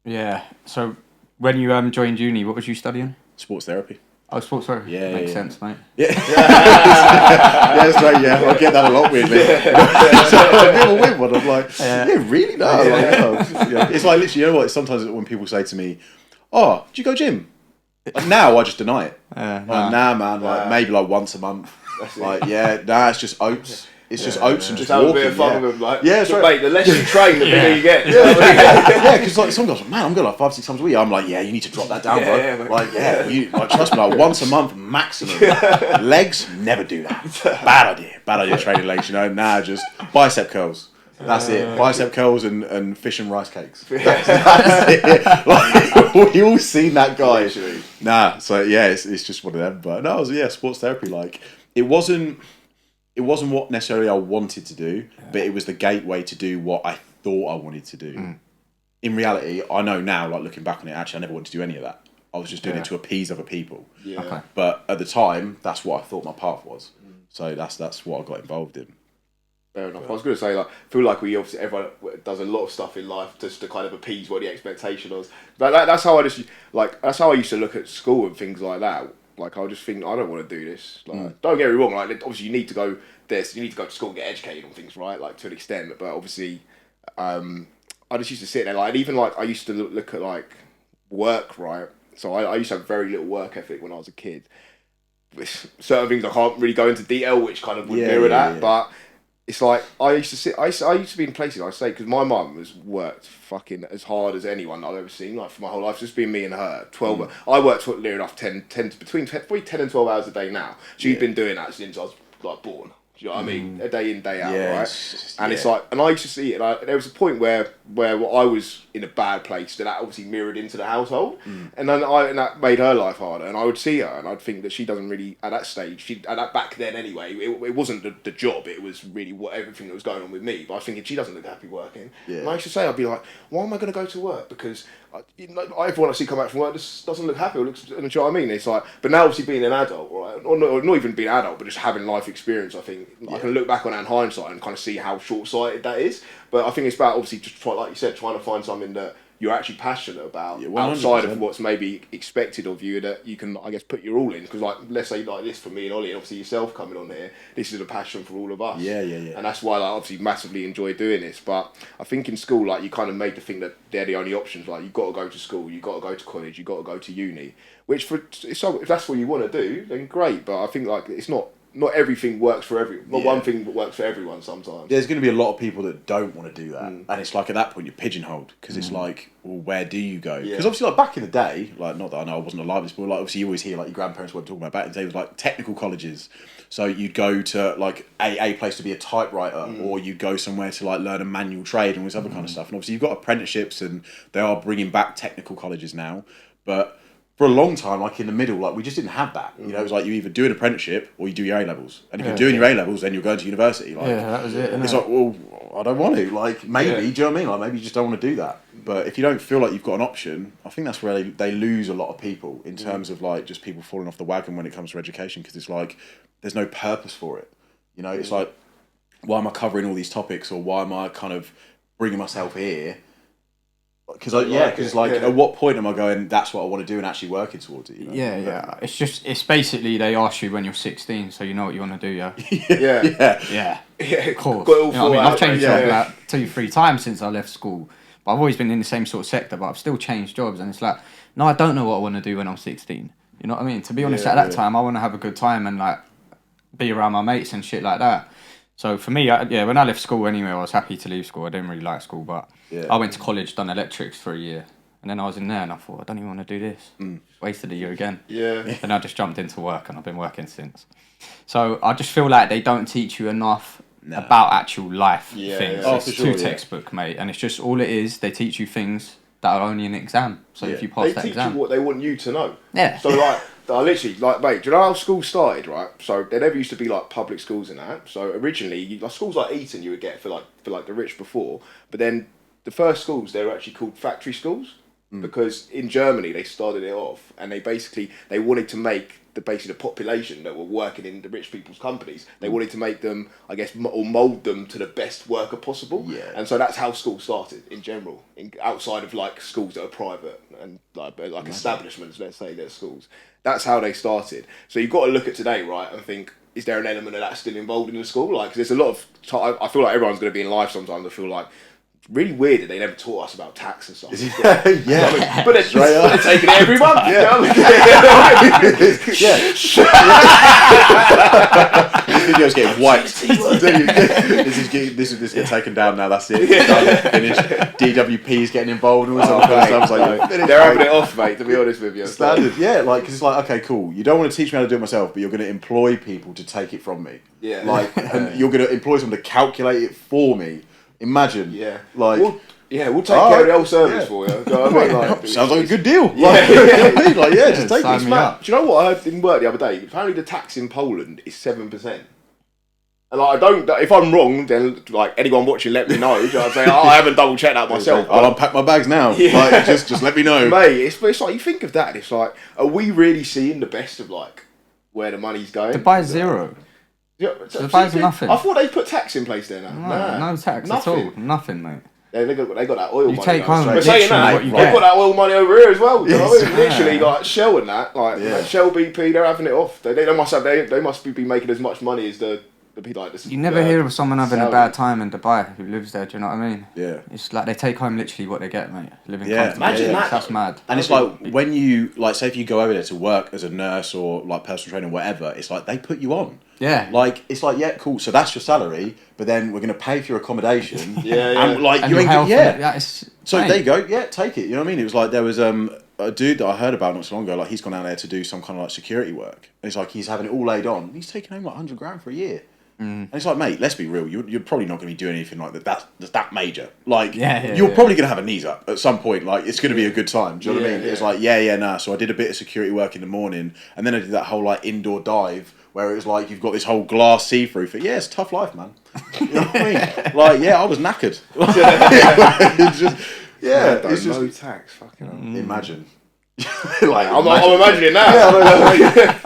Yeah. So when you joined uni, what was you studying? Sports therapy. Oh, sports therapy. Yeah, Makes sense, mate. Yeah. That's right, yeah. I get that a lot weirdly. So a bit of a weird one. I'm like, really? No. It's like literally, you know what? Sometimes when people say to me, oh, did you go gym? Like, now I just deny it. Nah, man. Like maybe like once a month. Like, it's just oats. It's just oats and just have walking. A bit of fun with them, like, that's right. Mate, the less you train, the bigger you get. Yeah, because like some guys are, man, I'm going like 5-6 times a week. I'm like, you need to drop that down, bro. You trust me, like once a month maximum. Legs, never do that. Bad idea training legs. Just bicep curls. That's it. Bicep curls and fish and rice cakes. That's it. Like, we all seen that guy. Nah, so yeah, it's just one of them. But no, it was sports therapy. Like it wasn't what necessarily I wanted to do, but it was the gateway to do what I thought I wanted to do. In reality, I know now, like looking back on it, actually I never wanted to do any of that. I was just doing it to appease other people. Yeah. Okay. But at the time, that's what I thought my path was. So that's what I got involved in. Fair enough. I was going to say, like, I feel like everyone does a lot of stuff in life just to kind of appease what the expectation was. But that's how that's how I used to look at school and things like that. Like, I'll just think, I don't want to do this. Like, don't get me wrong. Like, obviously, you need to go to school and get educated on things, right? Like, to an extent. But obviously, I just used to sit there, like, and even like I used to look at like work, right? So I used to have very little work ethic when I was a kid. certain things I can't really go into detail, which kind of would mirror that. But it's like I used to be in places, I say, because my mum has worked fucking as hard as anyone I've ever seen, like for my whole life. It's just been me and her. 12. I worked near enough 10 between 10 and 12 hours a day now. She's been doing that since I was like born. Do you know what I mean? A day in, day out, right? It's like, and I used to see it. And there was a point where I was in a bad place that obviously mirrored into the household, and then that made her life harder. And I would see her, and I'd think that she doesn't really at that stage. Back then anyway, it wasn't the job. It was really everything that was going on with me. But I was thinking she doesn't look happy working. Yeah. And I used to say, I'd be like, why am I going to go to work? Because everyone I see come back from work just doesn't look happy. Do you know what I mean? It's like, but now obviously being an adult, right, or not even being an adult, but just having life experience, I think I can look back on that in hindsight and kind of see how short-sighted that is. But I think it's about obviously just like you said, trying to find something that you're actually passionate about outside of what's maybe expected of you, that you can, I guess, put your all in. Because like, let's say like this for me and Ollie, and obviously yourself coming on here, this is a passion for all of us. Yeah. And that's why I obviously massively enjoy doing this. But I think in school, like, you kind of made to think that they're the only options. Like, you've got to go to school, you've got to go to college, you've got to go to uni. Which if that's what you want to do, then great. But I think like it's not everything works for everyone. Not one thing works for everyone sometimes. There's going to be a lot of people that don't want to do that. And it's like at that point you're pigeonholed, because it's like, well, where do you go? Because obviously like back in the day, like not that I know I wasn't alive, but like obviously you always hear like your grandparents were talking about back in the day, it was like technical colleges. So you'd go to like a place to be a typewriter, or you'd go somewhere to like learn a manual trade and all this other kind of stuff. And obviously you've got apprenticeships, and they are bringing back technical colleges now. But for a long time, like in the middle, like we just didn't have that. You know, it was like you either do an apprenticeship or you do your A-levels. And if you're doing your A-levels, then you're going to university. Like, that was it. It's like, well, I don't want to. Like, maybe, do you know what I mean? Like, maybe you just don't want to do that. But if you don't feel like you've got an option, I think that's where they lose a lot of people in terms of like just people falling off the wagon when it comes to education, because it's like there's no purpose for it. You know, it's like, why am I covering all these topics, or why am I kind of bringing myself here? Because at what point am I going, that's what I want to do, and actually working towards it? You know? It's basically they ask you when you're 16, so you know what you want to do. Yeah. Of course. Got it all thought out. I've changed jobs like 2-3 times since I left school, but I've always been in the same sort of sector. But I've still changed jobs, and it's like, no, I don't know what I want to do when I'm 16. You know what I mean? To be honest, at that time, I want to have a good time and like be around my mates and shit like that. So for me, when I left school anyway, I was happy to leave school. I didn't really like school, but I went to college, done electrics for a year, and then I was in there and I thought, I don't even want to do this. Wasted a year again. Then I just jumped into work, and I've been working since. So I just feel like they don't teach you enough about actual life things. It's too textbook, mate, and it's just all it is. They teach you things that are only an exam. So if you pass that exam, they teach you what they want you to know. Yeah. So like, I literally, like, mate, do you know how school started, right? So there never used to be like public schools and that. So originally, like schools like Eton, you would get for like the rich before, but then the first schools, they were actually called factory schools, because in Germany they started it off, and they wanted to make the population that were working in the rich people's companies, they wanted to make them, I guess, or mould them to the best worker possible. And so that's how schools started in general, outside of like schools that are private and like establishments, let's say, they're schools. That's how they started. So you've got to look at today, right, and think, is there an element of that still involved in the school? Like, 'cause there's a lot of I feel like everyone's going to be in life sometimes. I feel like really weird that they never taught us about tax and stuff. But they're taking it every month. This video's getting wiped. This is getting taken down now. That's it. Finished. DWP's getting involved. And all that stuff. Like, they're having it off, mate. To be honest with you, standard. Because it's like, okay, cool. You don't want to teach me how to do it myself, but you're going to employ people to take it from me. And you're going to employ someone to calculate it for me. Imagine. We'll take care of the whole service for you. You know what I mean? Like, sounds like a good deal. Just take it. Do you know what I heard in work the other day? Apparently the tax in Poland is 7%. And like, if I'm wrong, then like anyone watching, let me know. You know what I'm saying? I haven't double checked that myself. I'll unpack my bags now. Like, just let me know. Mate, it's like, you think of that, and it's like, are we really seeing the best of like where the money's going? Dubai's zero. Dubai's nothing. I thought they put tax in place there now. No tax at all. Nothing, mate. They got that oil money. You take home but saying that, they've got that oil money over here as well. You know what I mean? Literally, like Shell and that, like Shell, BP, they're having it off. They must be making as much money as the You never hear of someone having a bad time in Dubai who lives there. Do you know what I mean? Yeah. It's like they take home literally what they get, mate. Living Yeah. comfortably. Imagine that. That's mad. And it's like when you like say if you go over there to work as a nurse or like personal trainer or whatever, it's like they put you on. Yeah. Like it's like yeah, cool. So that's your salary, but then we're gonna pay for your accommodation. Yeah. And like And you your ain't health. yeah. So mate. there you go. Yeah, take it. You know what I mean? It was like there was a dude that I heard about not so long ago. Like he's gone out there to do some kind of like security work. And it's like he's having it all laid on. He's taking home like 100 grand for a year. And it's like, mate, let's be real. You're probably not going to be doing anything like that. That's that major. Like, you're probably going to have a knees up at some point. Like, it's going to be a good time. Do you know what I mean? It's like, nah. So I did a bit of security work in the morning, and then I did that whole like indoor dive where it was like you've got this whole glass see-through thing. Yeah, it's a tough life, man. You know what I mean? Like, yeah, I was knackered. It's just, yeah, it's just no tax. Fucking hell. imagine. Like I'm imagining that.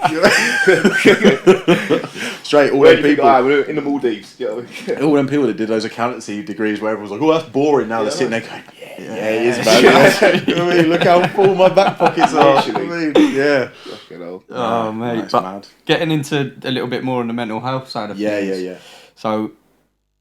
Straight all Where them do you think people. I am? In the Maldives. You know what I mean? All them people that did those accountancy degrees where everyone's like, oh, that's boring. Now they're sitting there going, yeah, it is, man. You know what I mean? Look how full my back pockets are. You know what I mean? Yeah. Fucking hell. Oh, mate. That's But mad. getting into a little bit more on the mental health side of things. Yeah. So,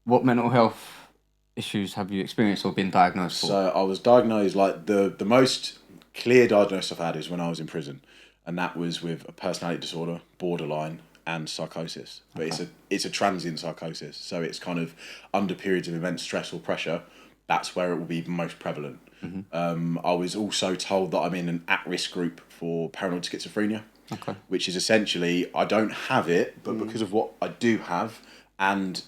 what mental health issues have you experienced or been diagnosed for? So I was diagnosed, like, the most clear diagnosis I've had is when I was in prison. And that was with a personality disorder, borderline, and psychosis. But it's a transient psychosis. So it's kind of under periods of immense stress or pressure, that's where it will be most prevalent. I was also told that I'm in an at-risk group for paranoid schizophrenia, which is essentially, I don't have it, but because of what I do have and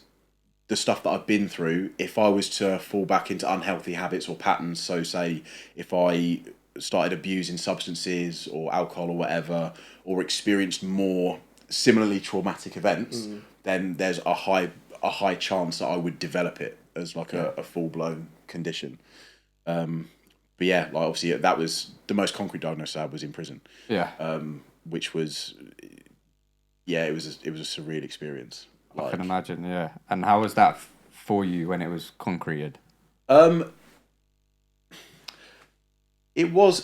the stuff that I've been through, if I was to fall back into unhealthy habits or patterns, so say if I started abusing substances or alcohol or whatever, or experienced more similarly traumatic events, then there's a high chance that I would develop it as like a full-blown condition. But yeah, like obviously that was the most concrete diagnosis I had was in prison. Yeah. Which was, it was a surreal experience. I can imagine, yeah. And how was that for you when it was concreted? It was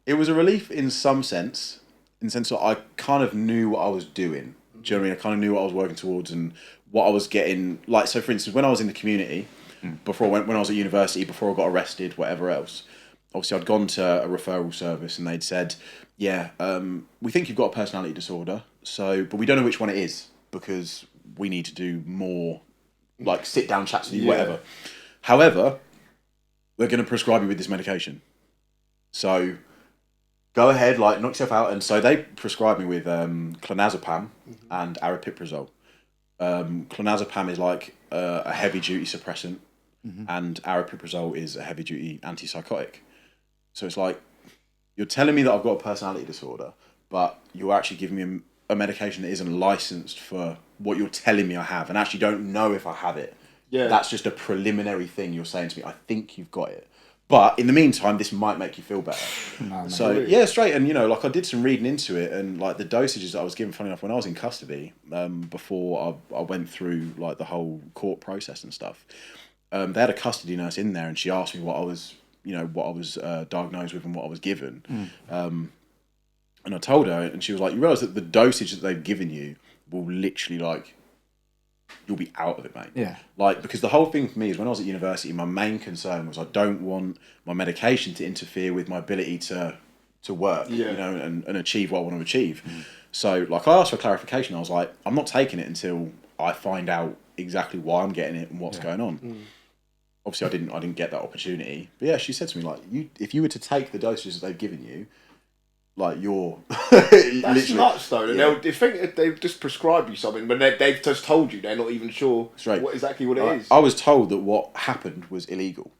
a relief in some sense, in the sense that I kind of knew what I was doing. Do you know what I mean? I kind of knew what I was working towards and what I was getting. Like, so for instance, when I was in the community, before when I was at university, before I got arrested, whatever else, obviously I'd gone to a referral service and they'd said, we think you've got a personality disorder, but we don't know which one it is because we need to do more, like, sit-down chats with you, whatever. However, we're going to prescribe you with this medication. So go ahead, like, knock yourself out. And so they prescribed me with clonazepam and aripiprazole. Clonazepam is like a heavy-duty suppressant, and aripiprazole is a heavy-duty antipsychotic. So it's like, you're telling me that I've got a personality disorder, but you're actually giving me a medication that isn't licensed for what you're telling me I have, and actually don't know if I have it. Yeah. That's just a preliminary thing you're saying to me. I think you've got it. But in the meantime, this might make you feel better. Straight. And, like, I did some reading into it, and, like, the dosages that I was given, funny enough, when I was in custody, before I went through, like, the whole court process and stuff, they had a custody nurse in there, and she asked me what I was diagnosed with and what I was given. And I told her, and she was like, you realise that the dosage that they've given you will literally, like, you'll be out of it, mate. Yeah. Like, because the whole thing for me is when I was at university, my main concern was I don't want my medication to interfere with my ability to work, and achieve what I want to achieve. So, like, I asked for clarification. I was like, I'm not taking it until I find out exactly why I'm getting it and what's going on. Obviously, I didn't get that opportunity. But yeah, she said to me, like, if you were to take the dosages that they've given you, like, you're That's nuts, though. And they've just prescribed you something, but they've just told you they're not even sure exactly what it is. I was told that what happened was illegal.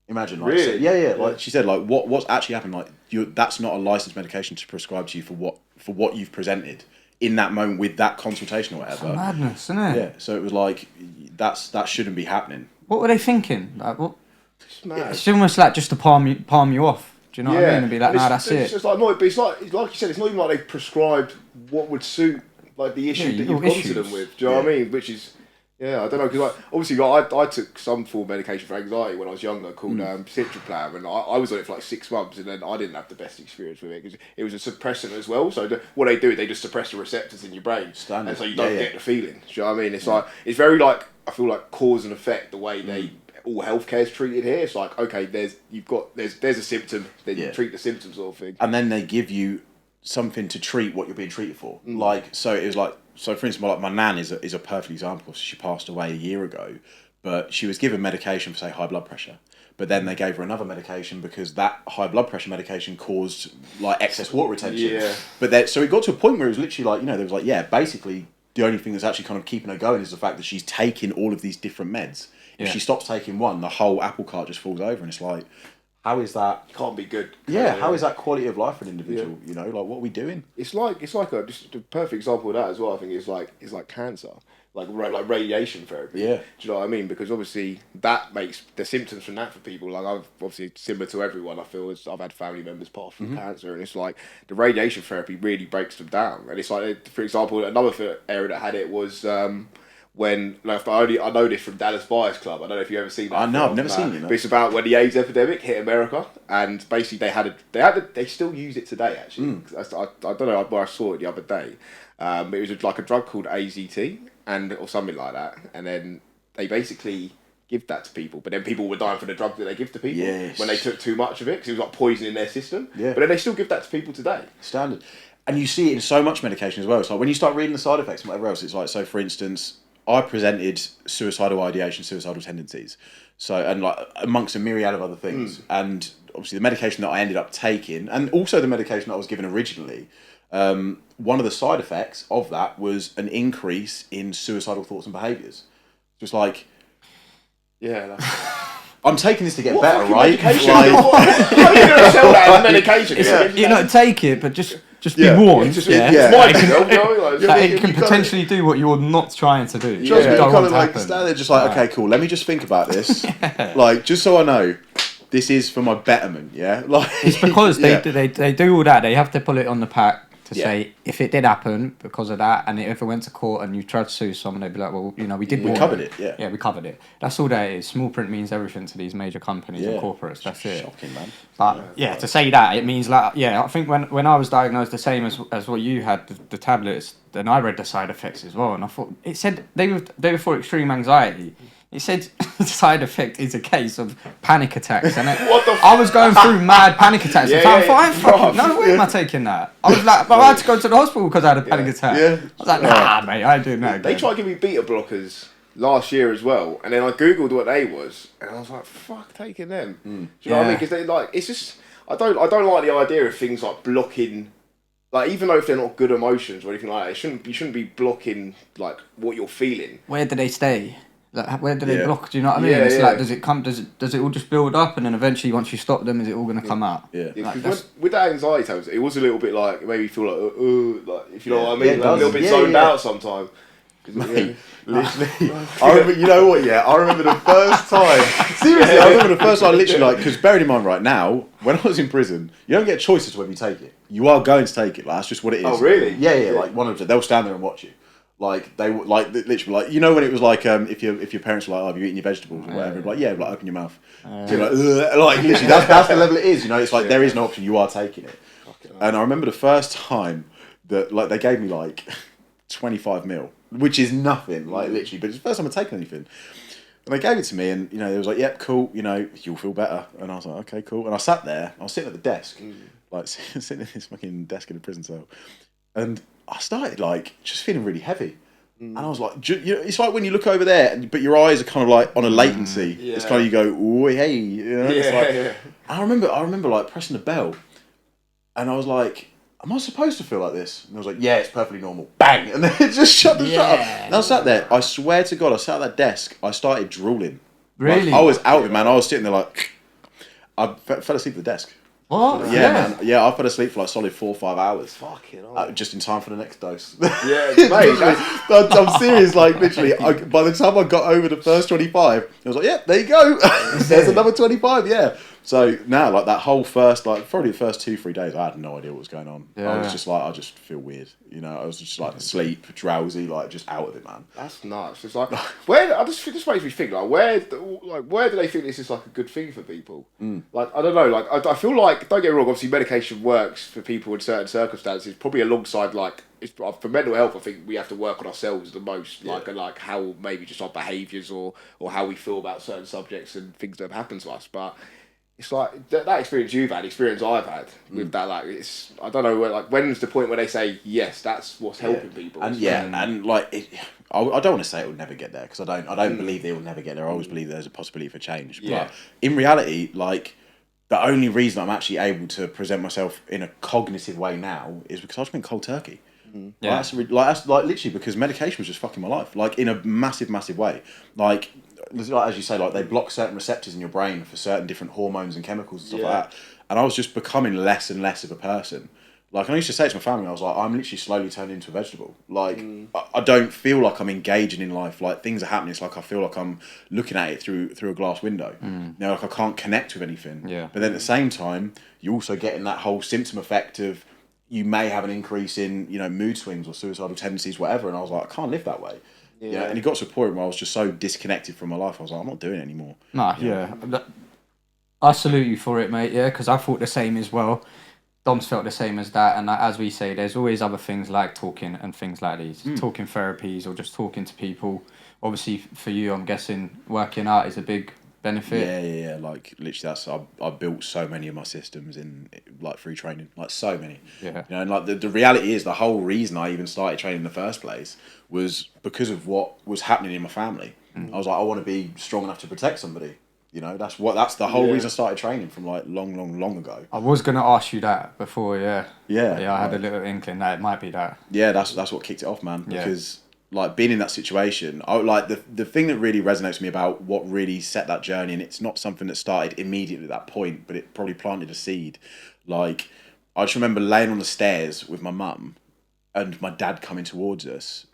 Imagine, like, really? So, like she said, like what's actually happened, like that's not a licensed medication to prescribe to you for what you've presented in that moment with that consultation or whatever. It's madness, isn't it? Yeah. So it was like that shouldn't be happening. What were they thinking? Like, what? It's mad. It's almost like just to palm you off. Do you know what I mean? And be like, that's it. It's like, no, but it's like you said, it's not even like they've prescribed what would suit, like, the issue that you've gone to them with. Do you know what I mean? Which is Yeah, I don't know, because like, obviously I took some form of medication for anxiety when I was younger called Citraplam, and I was on it for like 6 months, and then I didn't have the best experience with it because it was a suppressant as well. So what they do is they just suppress the receptors in your brain, Standard. and so you don't get the feeling. Do you know what I mean? It's like it's very like I feel like cause and effect the way they all healthcare is treated here. It's like okay, there's a symptom, then you treat the symptom sort of thing, and then they give you something to treat what you're being treated for. Like, so it was like, so for instance, my nan is a perfect example. She passed away a year ago, but she was given medication for, say, high blood pressure. But then they gave her another medication because that high blood pressure medication caused like excess water retention. Yeah. But so it got to a point where it was literally like, there was like, basically the only thing that's actually kind of keeping her going is the fact that she's taking all of these different meds. If she stops taking one, the whole apple cart just falls over, and it's like, how is that? can't be good. How is that quality of life for an individual? You know, like what are we doing? It's like just a perfect example of that as well. I think it's like cancer, like radiation therapy. Yeah. Do you know what I mean? Because obviously that makes the symptoms from that for people. Like I've obviously similar to everyone. I feel as I've had family members pass from cancer, and it's like the radiation therapy really breaks them down. And it's like, for example, another area that had it was. When like, I know this from Dallas Buyers Club. I don't know if you've ever seen that. I know, I've never seen it. But it's about when the AIDS epidemic hit America, and basically they still use it today. Actually, I don't know where I saw it the other day. It was like a drug called AZT or something like that, and then they basically give that to people. But then people were dying for the drug that they give to people when they took too much of it because it was like poisoning their system. Yeah. But then they still give that to people today. Standard. And you see it in so much medication as well. It's like when you start reading the side effects and whatever else, it's like, so for instance, I presented suicidal ideation, suicidal tendencies. So, and like amongst a myriad of other things. And obviously the medication that I ended up taking, and also the medication that I was given originally, one of the side effects of that was an increase in suicidal thoughts and behaviours. Just like... Yeah. I'm taking this to get What better, fucking right? medication? Like, How are you going to sell that as medication? You know, take it, but just be warned. It's Yeah. my drug, you know, like, That it can potentially do what you're not trying to do. Trust me, You don't kind want of to like happen. stand there just like, okay, cool, let me just think about this. Like, just so I know, this is for my betterment, yeah? Like, It's because yeah. they do all that. They have to put it on the pack to Yeah. say if it did happen because of that, and if it went to court and you tried to sue someone, they'd be like, well, you know, we did. We warn covered you. it, yeah. Yeah, we covered it. That's all that is. Small print means everything to these major companies and corporates. That's it. Shocking, man. But yeah, to say that, it means like, yeah, I think when I was diagnosed the same as what you had, the tablets, then I read the side effects as well, and I thought it said they were for extreme anxiety. It said the side effect is a case of panic attacks, and I was going through mad panic attacks. Yeah, I yeah, thought, no way am I taking that. I was like, but I had to go to the hospital because I had a panic attack. Yeah. I was like, nah, mate, I ain't doing that They again. tried to give me beta blockers last year as well, and then I googled what they was, and I was like, "Fuck, taking them." Do you know what I mean? Because they like, it's just I don't like the idea of things like blocking, like even though if they're not good emotions or anything like that, you shouldn't be blocking like what you're feeling. Where do they stay? Like, where do they Yeah. block? Do you know what I mean? Yeah, It's yeah. like, does it all just build up, and then eventually once you stop them, is it all going to come out? Yeah. Yeah, Like, 'cause that's- with that anxiety tablets, it was a little bit like it made me feel like if you know what I mean, Yeah, it like, a does. little bit Yeah, zoned yeah. out sometimes. Mate, literally. I remember, you know what, yeah? I remember the first time. Seriously, I remember the first time, literally, like, because bearing in mind right now, when I was in prison, you don't get choices to whether you take it. You are going to take it. Like, that's just what it is. Oh, really? Yeah. Like, one of them, they'll stand there and watch you. Like, they would, like, literally, like, you know when it was like, if your parents were like, oh, have you eaten your vegetables or whatever? Like, yeah, like, open your mouth. So you're like, literally, that's the level it is, you know? It's like, there is no option, you are taking it. And I remember the first time that, like, they gave me, like, 25 mil, which is nothing, like, literally, but it's the first time I've taken anything. And they gave it to me, and, you know, they was like, yep, cool, you know, you'll feel better. And I was like, okay, cool. And I sat there, I was sitting at the desk, like, sitting at this fucking desk in a prison cell. And I started, like, just feeling really heavy. And I was like, you know, it's like when you look over there, but your eyes are kind of like on a latency. It's kind of, you go, oh, hey, you know? It's like, and I remember, like, pressing the bell, and I was like, am I supposed to feel like this? And I was like, yeah, it's perfectly normal. Bang! And then it just shut the shut up. And I sat there, I swear to God, I sat at that desk, I started drooling. Really? Like, I was out of it, man. I was sitting there like, I fell asleep at the desk. What? Yeah, man. Yeah, I fell asleep for like solid 4 or 5 hours. Fucking hell. Just in time for the next dose. Yeah, mate. I'm serious, like, literally, by the time I got over the first 25, I was like, yeah, there you go. There's another 25, yeah. So now, like that whole first, like probably the first 2-3 days, I had no idea what was going on. I was Yeah. just like, I just feel weird, you know. I was just like sleep, drowsy, like just out of it, man. That's nuts. It's like where it just makes me think like where do they think this is like a good thing for people? Like I don't know. Like I feel like, don't get me wrong. Obviously, medication works for people in certain circumstances. Probably alongside like for mental health, I think we have to work on ourselves the most. Like and like how maybe just our behaviours or how we feel about certain subjects and things that have happened to us. But it's like that experience you've had, experience I've had with that. Like it's I don't know where like when's the point where they say yes, that's what's helping people. And and like I don't want to say it will never get there because I don't believe it will never get there. I always believe there's a possibility for change. Yeah. But in reality, like the only reason I'm actually able to present myself in a cognitive way now is because I just went cold turkey. Yeah. That's literally because medication was just fucking my life, like in a massive way. Like as you say, like they block certain receptors in your brain for certain different hormones and chemicals and stuff like that. And I was just becoming less and less of a person. Like I used to say to my family, I was like, I'm literally slowly turning into a vegetable. Like I don't feel like I'm engaging in life. Like things are happening. It's like I feel like I'm looking at it through a glass window. You know, like I can't connect with anything. Yeah. But then at the same time, you're also getting that whole symptom effect of you may have an increase in, you know, mood swings or suicidal tendencies, whatever. And I was like, I can't live that way. Yeah. And it got to a point where I was just so disconnected from my life. I was like, I'm not doing it anymore. Nah, yeah. I salute you for it, mate. Yeah, because I thought the same as well. Dom's felt the same as that, and as we say, there's always other things like talking and things like these, talking therapies or just talking to people. Obviously, for you, I'm guessing working out is a big benefit. Yeah. Like literally, I built so many of my systems in like through training, like so many. Yeah. You know, and like the reality is the whole reason I even started training in the first place was because of what was happening in my family. I was like, I want to be strong enough to protect somebody. You know, that's the whole reason I started training from like long ago. I was gonna ask you that before, yeah. Yeah. I had a little inkling that it might be that. Yeah, that's what kicked it off, man. Because like being in that situation, I like the thing that really resonates with me about what really set that journey, and it's not something that started immediately at that point, but it probably planted a seed. Like I just remember laying on the stairs with my mum, and my dad coming towards us,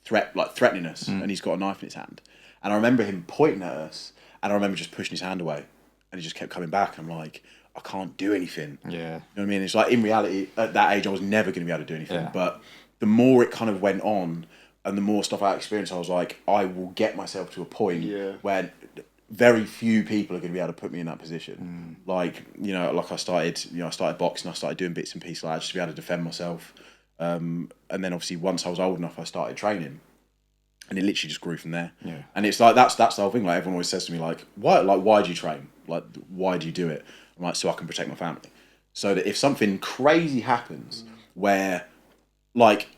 threatening us, and he's got a knife in his hand, and I remember him pointing at us, and I remember just pushing his hand away, and he just kept coming back, and I'm like, I can't do anything. Yeah. You know what I mean? It's like in reality, at that age, I was never going to be able to do anything, Yeah. but the more it kind of went on and the more stuff I experienced, I was like, I will get myself to a point where very few people are going to be able to put me in that position. Like, you know, like I started boxing, I started doing bits and pieces like that just to be able to defend myself. And then obviously once I was old enough, I started training. And it literally just grew from there. Yeah. And it's like, that's the whole thing. Like everyone always says to me, like, why do you train? Like, why do you do it? I'm like, so I can protect my family. So that if something crazy happens where like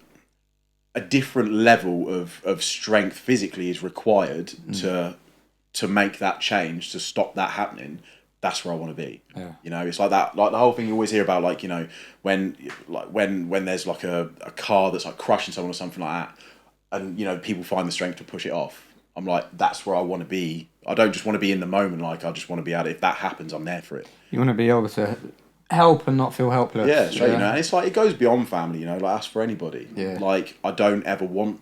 a different level of strength physically is required to make that change, to stop that happening, that's where I want to be. Yeah. You know, it's like that, like the whole thing you always hear about, like, you know, when there's like a car that's like crushing someone or something like that, and, you know, people find the strength to push it off. I'm like, that's where I want to be. I don't just want to be in the moment. Like, I just want to be able to, if that happens, I'm there for it. You want to be able to help and not feel helpless. Yeah, straight, you know, and it's like, it goes beyond family, you know, like that's for anybody. Yeah. Like, I don't ever want,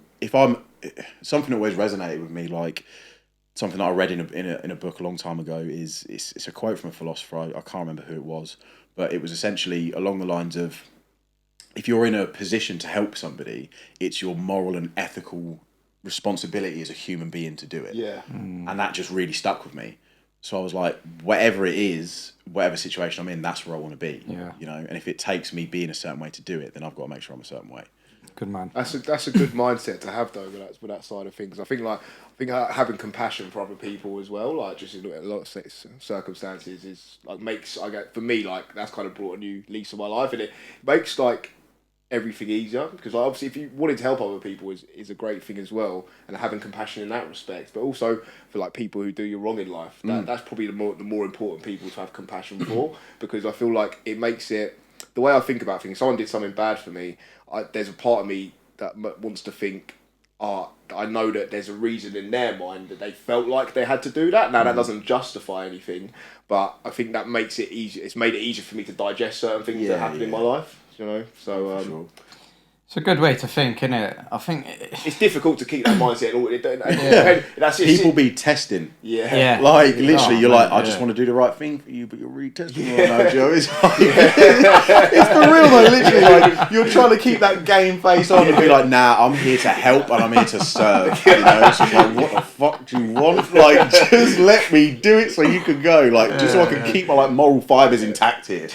something that always resonated with me, like, something that I read in a book a long time ago it's a quote from a philosopher, I can't remember who it was, but it was essentially along the lines of, if you're in a position to help somebody, it's your moral and ethical responsibility as a human being to do it. Yeah. And that just really stuck with me. So I was like, whatever it is, whatever situation I'm in, that's where I want to be. Yeah. You know, and if it takes me being a certain way to do it, then I've got to make sure I'm a certain way. Good man. That's a good mindset to have though with that side of things. I think having compassion for other people as well, like just in a lot of circumstances, is like for me, like that's kind of brought a new lease on my life, and it makes like everything easier, because like, obviously if you wanting to help other people is a great thing as well, and having compassion in that respect, but also for like people who do you wrong in life, that's probably the more important people to have compassion for, because I feel like it makes it, the way I think about things, someone did something bad for me, there's a part of me that wants to think, I know that there's a reason in their mind that they felt like they had to do that. Now that doesn't justify anything, but I think that makes it easier. It's made it easier for me to digest certain things that happen in my life. You know, so Sure. It's a good way to think, isn't it? I think. It's difficult to keep that mindset. That's it. People be testing. Yeah. Like, literally, you're like, I just want to do the right thing for you, but you're really testing me right now, Joe. It's like, it's for real, though. Literally, like, you're trying to keep that game face on and be like, nah, I'm here to help and I'm here to serve. You know, it's just like, what the fuck do you want? Like, just let me do it so you can go. Like, just so I can keep my, like, moral fibres intact here.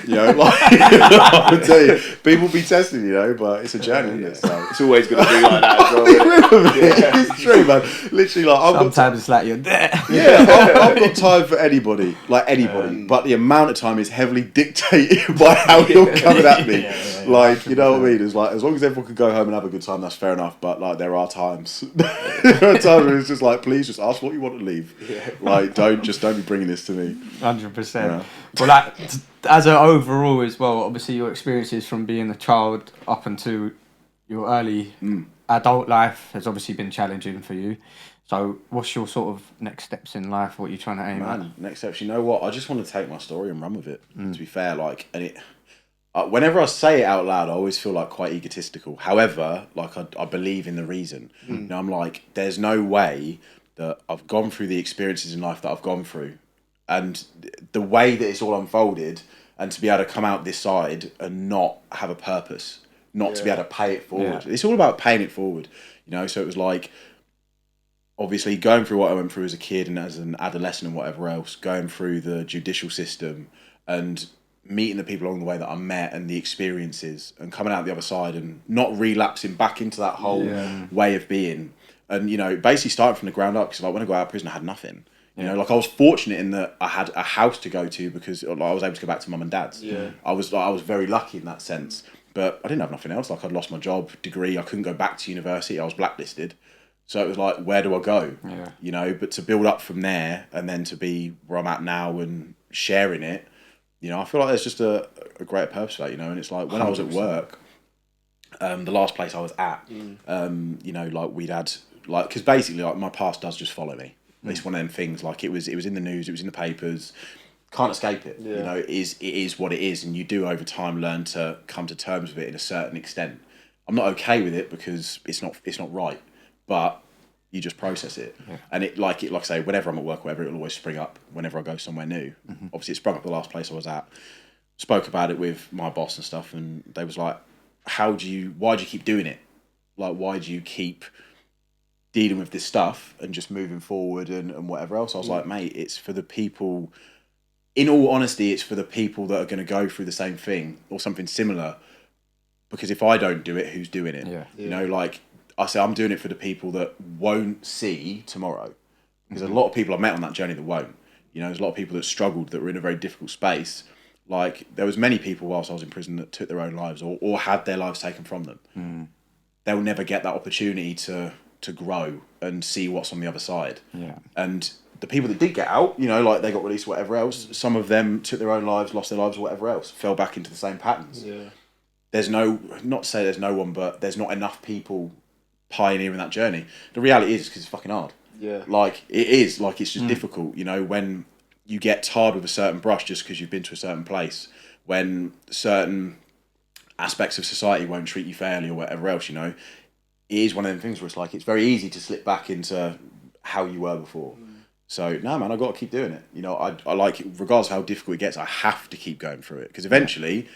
You know, like, I tell you, people be testing, you know, but it's a journey, isn't it? So. It's always going to be like that as well. It's true, man. Literally, like, Sometimes it's like you're there. Yeah, I've got time for anybody, like anybody, but the amount of time is heavily dictated by how you're coming at me. Like, you know what I mean? It's like, as long as everyone can go home and have a good time, that's fair enough. But like, there are times, there are times where it's just like, please just ask what you want to leave. Like, don't be bringing this to me. 100%. Well, like, as an overall as well, obviously your experiences from being a child up until your early adult life has obviously been challenging for you. So what's your sort of next steps in life? What are you trying to aim at? Next steps, you know what? I just want to take my story and run with it, to be fair. Like, and it... whenever I say it out loud, I always feel like quite egotistical. However, like I believe in the reason. You know, I'm like, there's no way that I've gone through the experiences in life that I've gone through, and the way that it's all unfolded, and to be able to come out this side and not have a purpose, not to be able to pay it forward. It's all about paying it forward. You know, so it was like, obviously going through what I went through as a kid and as an adolescent and whatever else, going through the judicial system and meeting the people along the way that I met and the experiences and coming out the other side and not relapsing back into that whole way of being. And, you know, basically starting from the ground up, because like when I got out of prison, I had nothing. You know, like I was fortunate in that I had a house to go to because like, I was able to go back to mum and dad's. I was very lucky in that sense, but I didn't have nothing else. Like I'd lost my job, degree, I couldn't go back to university, I was blacklisted. So it was like, where do I go? You know, but to build up from there and then to be where I'm at now and sharing it, you know, I feel like there's just a great purpose for that, you know. And it's like when 100%. I was at work, the last place I was at, you know, like we'd had, like, because basically like my past does just follow me. It's one of them things, like it was in the news, it was in the papers, can't escape it. You know, it is what it is, and you do over time learn to come to terms with it in a certain extent. I'm not okay with it because it's not right, but you just process it. And like I say, whenever I'm at work, whatever, it'll always spring up whenever I go somewhere new. Obviously it sprung up the last place I was at. Spoke about it with my boss and stuff, and they was like, why do you keep doing it? Like, why do you keep dealing with this stuff and just moving forward and whatever else? I was like, mate, it's for the people, in all honesty, it's for the people that are going to go through the same thing or something similar, because if I don't do it, who's doing it? You know, like I say, I'm doing it for the people that won't see tomorrow, because there's a lot of people I've met on that journey that won't. You know, there's a lot of people that struggled, that were in a very difficult space. Like there was many people whilst I was in prison that took their own lives or had their lives taken from them. They'll never get that opportunity to grow and see what's on the other side. And the people that did get out, you know, like they got released or whatever else, some of them took their own lives, lost their lives or whatever else, fell back into the same patterns. There's not to say there's no one, but there's not enough people pioneering that journey. The reality is because it's fucking hard. Like it is, like it's just difficult, you know, when you get tarred with a certain brush just because you've been to a certain place, when certain aspects of society won't treat you fairly or whatever else, you know. It is one of them things where it's like it's very easy to slip back into how you were before. So no, man, I got to keep doing it. You know, I like it, regardless of how difficult it gets, I have to keep going through it, because eventually,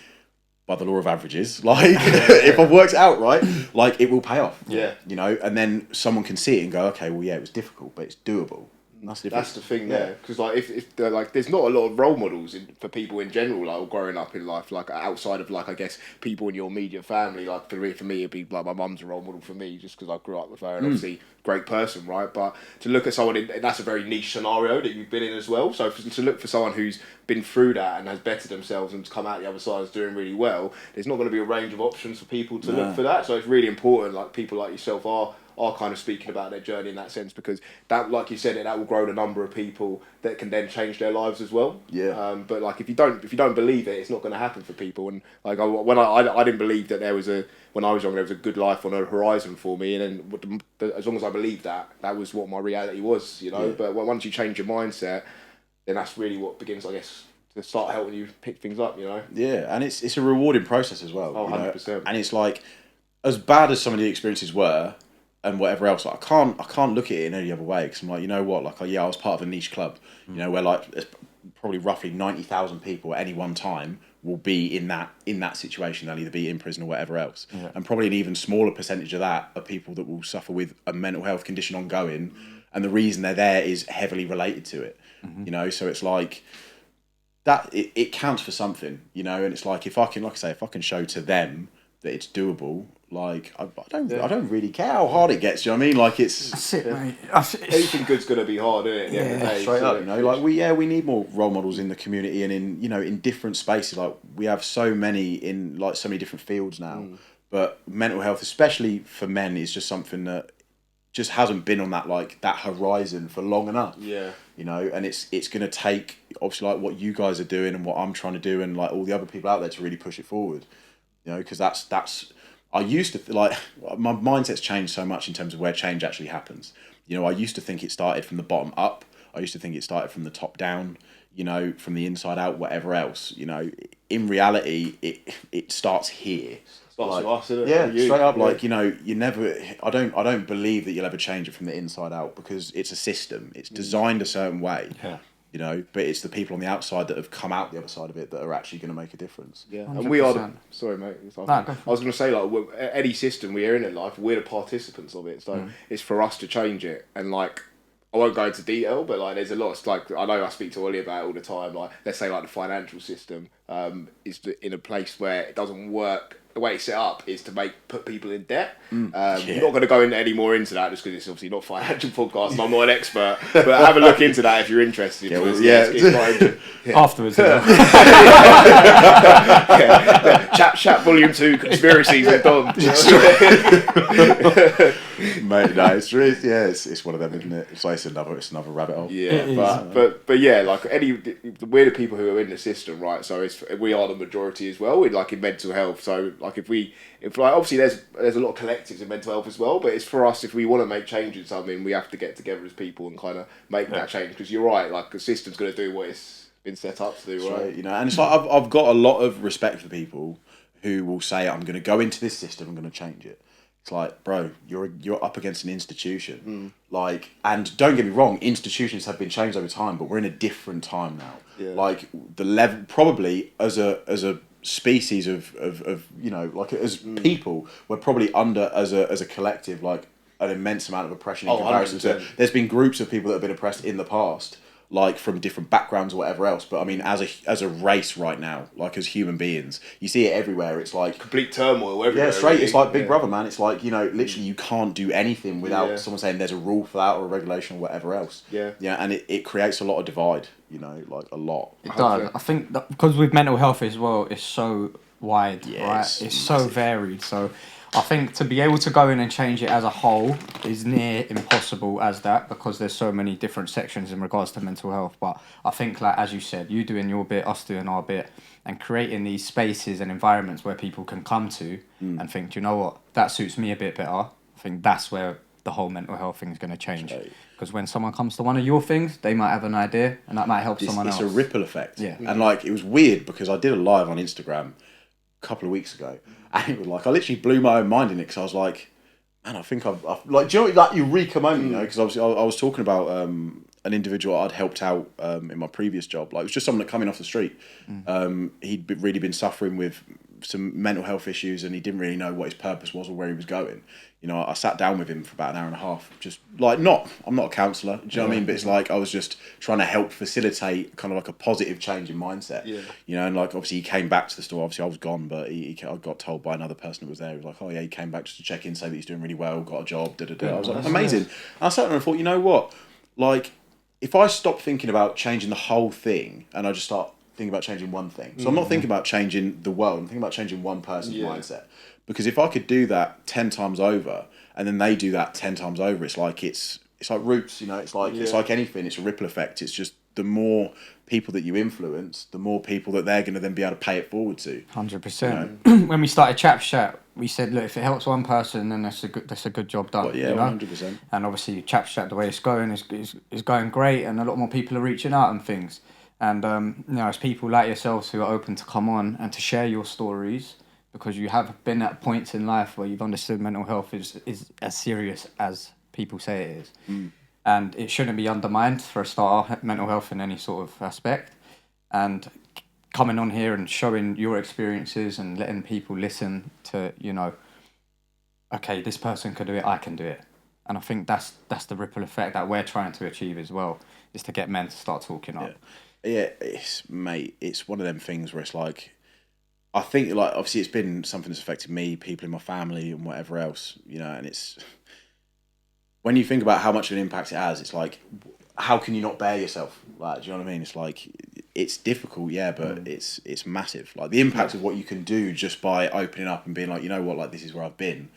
by the law of averages, like if I've worked it out right, like it will pay off. You know, and then someone can see it and go, okay, well, yeah, it was difficult, but it's doable. That's the thing there, because like if they're like, there's not a lot of role models for people in general, like growing up in life, like outside of like I guess people in your immediate family. Like for me it'd be like my mum's a role model for me just because I grew up with her, and obviously great person, right? But to look at someone and that's a very niche scenario that you've been in as well. So to look for someone who's been through that and has bettered themselves and come out the other side is doing really well, there's not going to be a range of options for people to look for that. So it's really important, like people like yourself are kind of speaking about their journey in that sense, because that, like you said, that will grow the number of people that can then change their lives as well. But like if you don't believe it, it's not going to happen for people. And like I didn't believe that when I was young there was a good life on the horizon for me, and then as long as I believed that was what my reality was, you know. But once you change your mindset, then that's really what begins, I guess, to start helping you pick things up, you know. And it's a rewarding process as well. 100%. And it's like, as bad as some of the experiences were, and whatever else, like, I can't look at it in any other way, because I'm like, you know what, like, I was part of a niche club, you know, where like there's probably roughly 90,000 people at any one time will be in that situation. They'll either be in prison or whatever else, and probably an even smaller percentage of that are people that will suffer with a mental health condition ongoing, and the reason they're there is heavily related to it. You know, so it's like that it counts for something, you know, and it's like, if I can, like I say, if I can show to them that it's doable, like I don't really care how hard it gets. You know what I mean? Like, That's it, mate. Anything good's gonna be hard, isn't it? At the end of the day, straight up, you know, like we need more role models in the community, and in, you know, in different spaces. Like, we have so many in, like, so many different fields now, but mental health, especially for men, is just something that just hasn't been on that, like, that horizon for long enough. Yeah. You know, and it's going to take, obviously, like what you guys are doing and what I'm trying to do, and like all the other people out there, to really push it forward. You know, because that's I used to like, my mindset's changed so much in terms of where change actually happens. You know, I used to think it started from the bottom up. I used to think it started from the top down. You know, from the inside out, whatever else. You know, in reality, it starts here. Starts with us, isn't it? Yeah, straight up. Like, you know, you never. I don't believe that you'll ever change it from the inside out, because it's a system. It's designed a certain way. Yeah. You know, but it's the people on the outside that have come out the other side of it that are actually going to make a difference. Yeah, 100%. and we are the, sorry, mate. No, go for I was going to say, like, any system we're in life, we're the participants of it. So it's for us to change it. And, like, I won't go into detail, but like, there's a lot. Like, I know I speak to Ollie about it all the time. Like, let's say, like, the financial system is in a place where it doesn't work. The way it's set up is to put people in debt. You're not going to go any more into that, just because it's obviously not a financial podcast and I'm not an expert. But have a look into that if you're interested. It's quite interesting. Afterwards. Chat Volume 2, Conspiracies with Dom. Mate, no, it's one of them, isn't it? It's like, it's another rabbit hole. Yeah, but yeah, like, we're the people who are in the system, right? So we are the majority as well, in mental health. So like, if obviously there's a lot of collectives in mental health as well, but it's for us, if we want to make change in something, we have to get together as people and kind of make that change, because you're right, like, the system's going to do what it's been set up to do, right? You know, and it's like, I've got a lot of respect for people who will say, I'm going to go into this system, I'm going to change it. It's like, bro, you're up against an institution. Like, and don't get me wrong, institutions have been changed over time, but we're in a different time now. Yeah. Like, the level, probably as a species of you know, like, as people, we're probably under, as a collective, like, an immense amount of oppression in comparison 100%. to, there's been groups of people that have been oppressed in the past, like, from different backgrounds or whatever else. But I mean, as a race right now, like, as human beings, you see it everywhere. It's like Complete turmoil everywhere. yeah, straight. Really. It's like Big Brother, man. It's like, you know, literally you can't do anything without someone saying there's a rule for that or a regulation or whatever else. Yeah. Yeah, and it creates a lot of divide, you know, like, a lot. It does. I think that because with mental health as well, it's so wide, right? It's so varied. So I think to be able to go in and change it as a whole is near impossible as that, because there's so many different sections in regards to mental health. But I think, like, as you said, you doing your bit, us doing our bit, and creating these spaces and environments where people can come to and think, do you know what, that suits me a bit better. I think that's where the whole mental health thing is going to change. Because when someone comes to one of your things, they might have an idea, and that might help someone else. It's a ripple effect. Yeah. And like, it was weird because I did a live on Instagram a couple of weeks ago, and it was like, I literally blew my own mind in it, because I was like, man, I think I've like, do you know, like, eureka moment, you know? Because obviously I was talking about an individual I'd helped out in my previous job. Like, it was just someone that coming off the street. He'd really been suffering with some mental health issues, and he didn't really know what his purpose was or where he was going. You know, I sat down with him for about an hour and a half, just like, I'm not a counsellor, do you know what I mean? But it's like, I was just trying to help facilitate kind of like a positive change in mindset. Yeah. You know, and like, obviously he came back to the store. Obviously I was gone, but I got told by another person who was there. He was like, oh yeah, he came back just to check in, say that he's doing really well, got a job, da-da-da. I was like, amazing. And I sat there and thought, you know what? Like, if I stop thinking about changing the whole thing and I just start thinking about changing one thing. So I'm not thinking about changing the world. I'm thinking about changing one person's mindset. Because if I could do that 10 times over, and then they do that 10 times over, it's like roots, you know. It's like anything. It's a ripple effect. It's just, the more people that you influence, the more people that they're going to then be able to pay it forward to. 100%. You know? When we started Chaps Chat, we said, look, if it helps one person, then that's a good job done. But yeah, you know? 100%. And obviously, Chaps Chat, the way it's going is going great, and a lot more people are reaching out and things. And you know, it's people like yourselves who are open to come on and to share your stories. because you have been at points in life where you've understood mental health is as serious as people say it is. And it shouldn't be undermined for a start, mental health in any sort of aspect. And coming on here and showing your experiences and letting people listen to, you know, okay, this person could do it, I can do it. And I think that's the ripple effect that we're trying to achieve as well, is to get men to start talking up. Yeah, it's one of them things where it's like, I think, like, obviously it's been something that's affected me, people in my family and whatever else, you know, and it's, when you think about how much of an impact it has, it's like, how can you not bear yourself? Like, do you know what I mean? It's like, it's difficult, yeah, but it's massive. Like, the impact of what you can do just by opening up and being like, you know what, like, this is where I've been.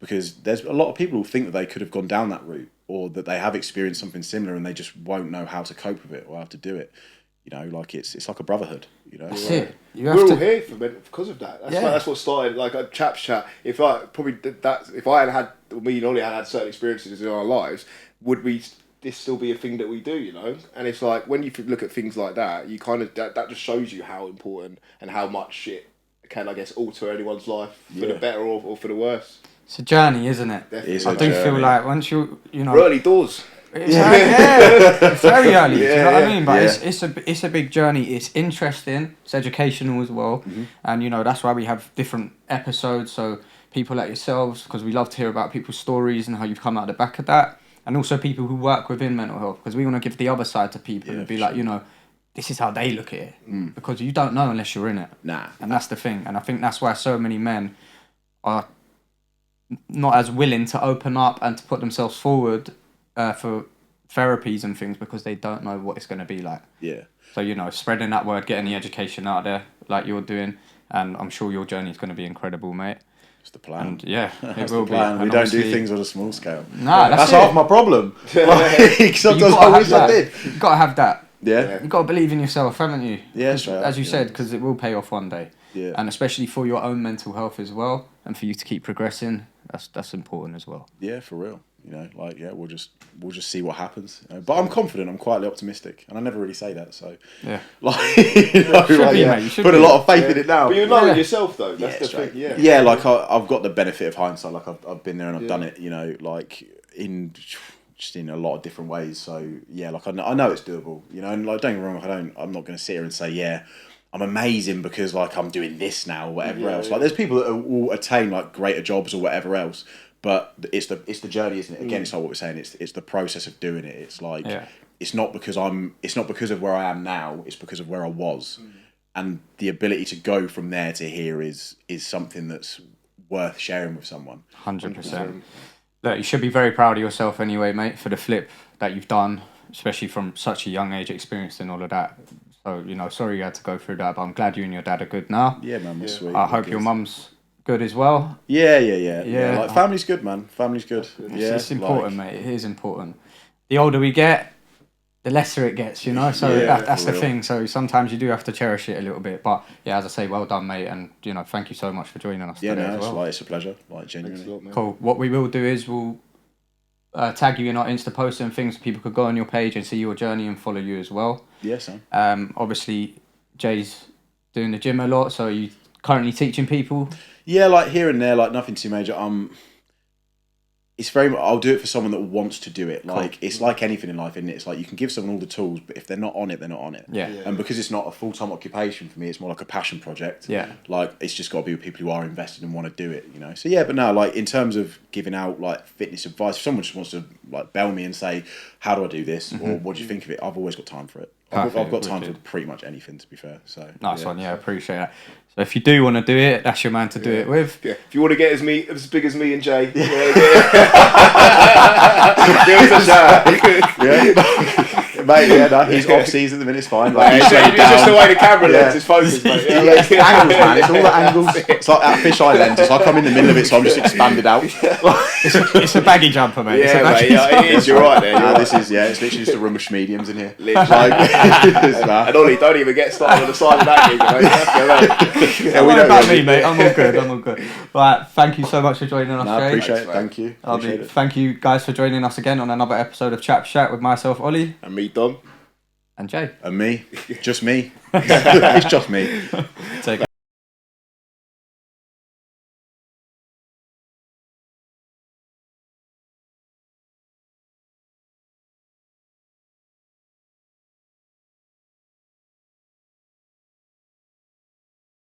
Because there's a lot of people who think that they could have gone down that route, or that they have experienced something similar and they just won't know how to cope with it or how to do it. You know, like, it's like a brotherhood, you know. That's it. We're all here because of that. That's what started, like, a Chaps chat. If I had me and Ollie had certain experiences in our lives, would this still be a thing that we do, you know? And it's like, when you look at things like that, you kind of, that just shows you how important and how much it can, I guess, alter anyone's life for the better or for the worse. It's a journey, isn't it? I do feel like once you know, early doors. It's it's very early. Do you know what I mean? But it's a big journey. It's interesting. It's educational as well, and you know that's why we have different episodes. So people like yourselves, because we love to hear about people's stories and how you've come out the back of that, and also people who work within mental health, because we want to give the other side to people and be like, you know, this is how they look at it, because you don't know unless you're in it. And that's the thing. And I think that's why so many men are not as willing to open up and to put themselves forward for therapies and things, because they don't know what it's going to be like. Yeah. So, you know, spreading that word, getting the education out there like you're doing, and I'm sure your journey is going to be incredible, mate. It's the plan. And yeah, that's it will the plan. be. We don't do things on a small scale. Nah, that's half my problem. Like, sometimes I wish I did. You've got to have that. Yeah. You've got to believe in yourself, haven't you? Yeah, straight up, as you said, because it will pay off one day. Yeah. And especially for your own mental health as well, and for you to keep progressing, that's important as well. Yeah, for real. You know, like, yeah, we'll just see what happens. You know? But I'm confident. I'm quietly optimistic, and I never really say that. So yeah, like, you know, mate, you should put a lot of faith in it now. But you know it yourself, though. That's the thing. Yeah. Yeah, like I've got the benefit of hindsight. Like I've been there and I've done it. You know, like in a lot of different ways. So yeah, like I know it's doable. You know, and like, don't get me wrong. I'm not going to sit here and say, yeah, I'm amazing because like I'm doing this now or whatever else. Like there's people that will attain like greater jobs or whatever else. But it's the journey, isn't it? Again, it's like what we're saying. It's the process of doing it. It's like it's not because of where I am now. It's because of where I was, and the ability to go from there to here is something that's worth sharing with someone. 100%. Look, you should be very proud of yourself anyway, mate, for the flip that you've done, especially from such a young age, experiencing all of that. So, you know, sorry you had to go through that, but I'm glad you and your dad are good now. Yeah, man, that's sweet. I hope your mum's good as well. Yeah. Like, family's good, man. Family's good. Yeah, it's important, mate. It is important. The older we get, the lesser it gets, you know. So that's the thing. So sometimes you do have to cherish it a little bit. But yeah, as I say, well done, mate. And you know, thank you so much for joining us today as well. It's a pleasure. Like, genuinely. Cool. What we will do is we'll tag you in our Insta posts and things. People could go on your page and see your journey and follow you as well. Yeah, son. Obviously, Jay's doing the gym a lot. So are you currently teaching people? Yeah, like here and there, like nothing too major. It's very. I'll do it for someone that wants to do it. Like it's like anything in life, isn't it? It's like you can give someone all the tools, but if they're not on it, they're not on it. Yeah. And because it's not a full-time occupation for me, it's more like a passion project. Yeah. Like it's just got to be with people who are invested and want to do it, you know. So yeah, but no, like in terms of giving out like fitness advice, if someone just wants to like bell me and say, "How do I do this?" or "What do you think of it?" I've always got time for it. I've got time for pretty much anything, to be fair. So nice one, yeah, appreciate that. So if you do want to do it, that's your man to do it with. Yeah. If you want to get as big as me and Jay, give us a shout. Mate, he's off season at the minute. It's fine. Like, it's just the way the camera lens is focused, mate. It's the angles, man. It's all the angles. It's like that fisheye lens. It's like I'm in the middle of it, so I'm just expanded out. It's a baggy jumper, mate. Yeah, mate. It is. You're right there. This is it's literally just a room of mediums in here. And Ollie, don't even get started on the side of that gig, mate. Don't worry about me, mate. I'm all good. Right, thank you so much for joining us, Jay. I appreciate it. Thank you. Thank you guys for joining us again on another episode of Chaps Chat with myself, Ollie. And me, Dom. And Jay. And me. Just me. It's just me. Take care.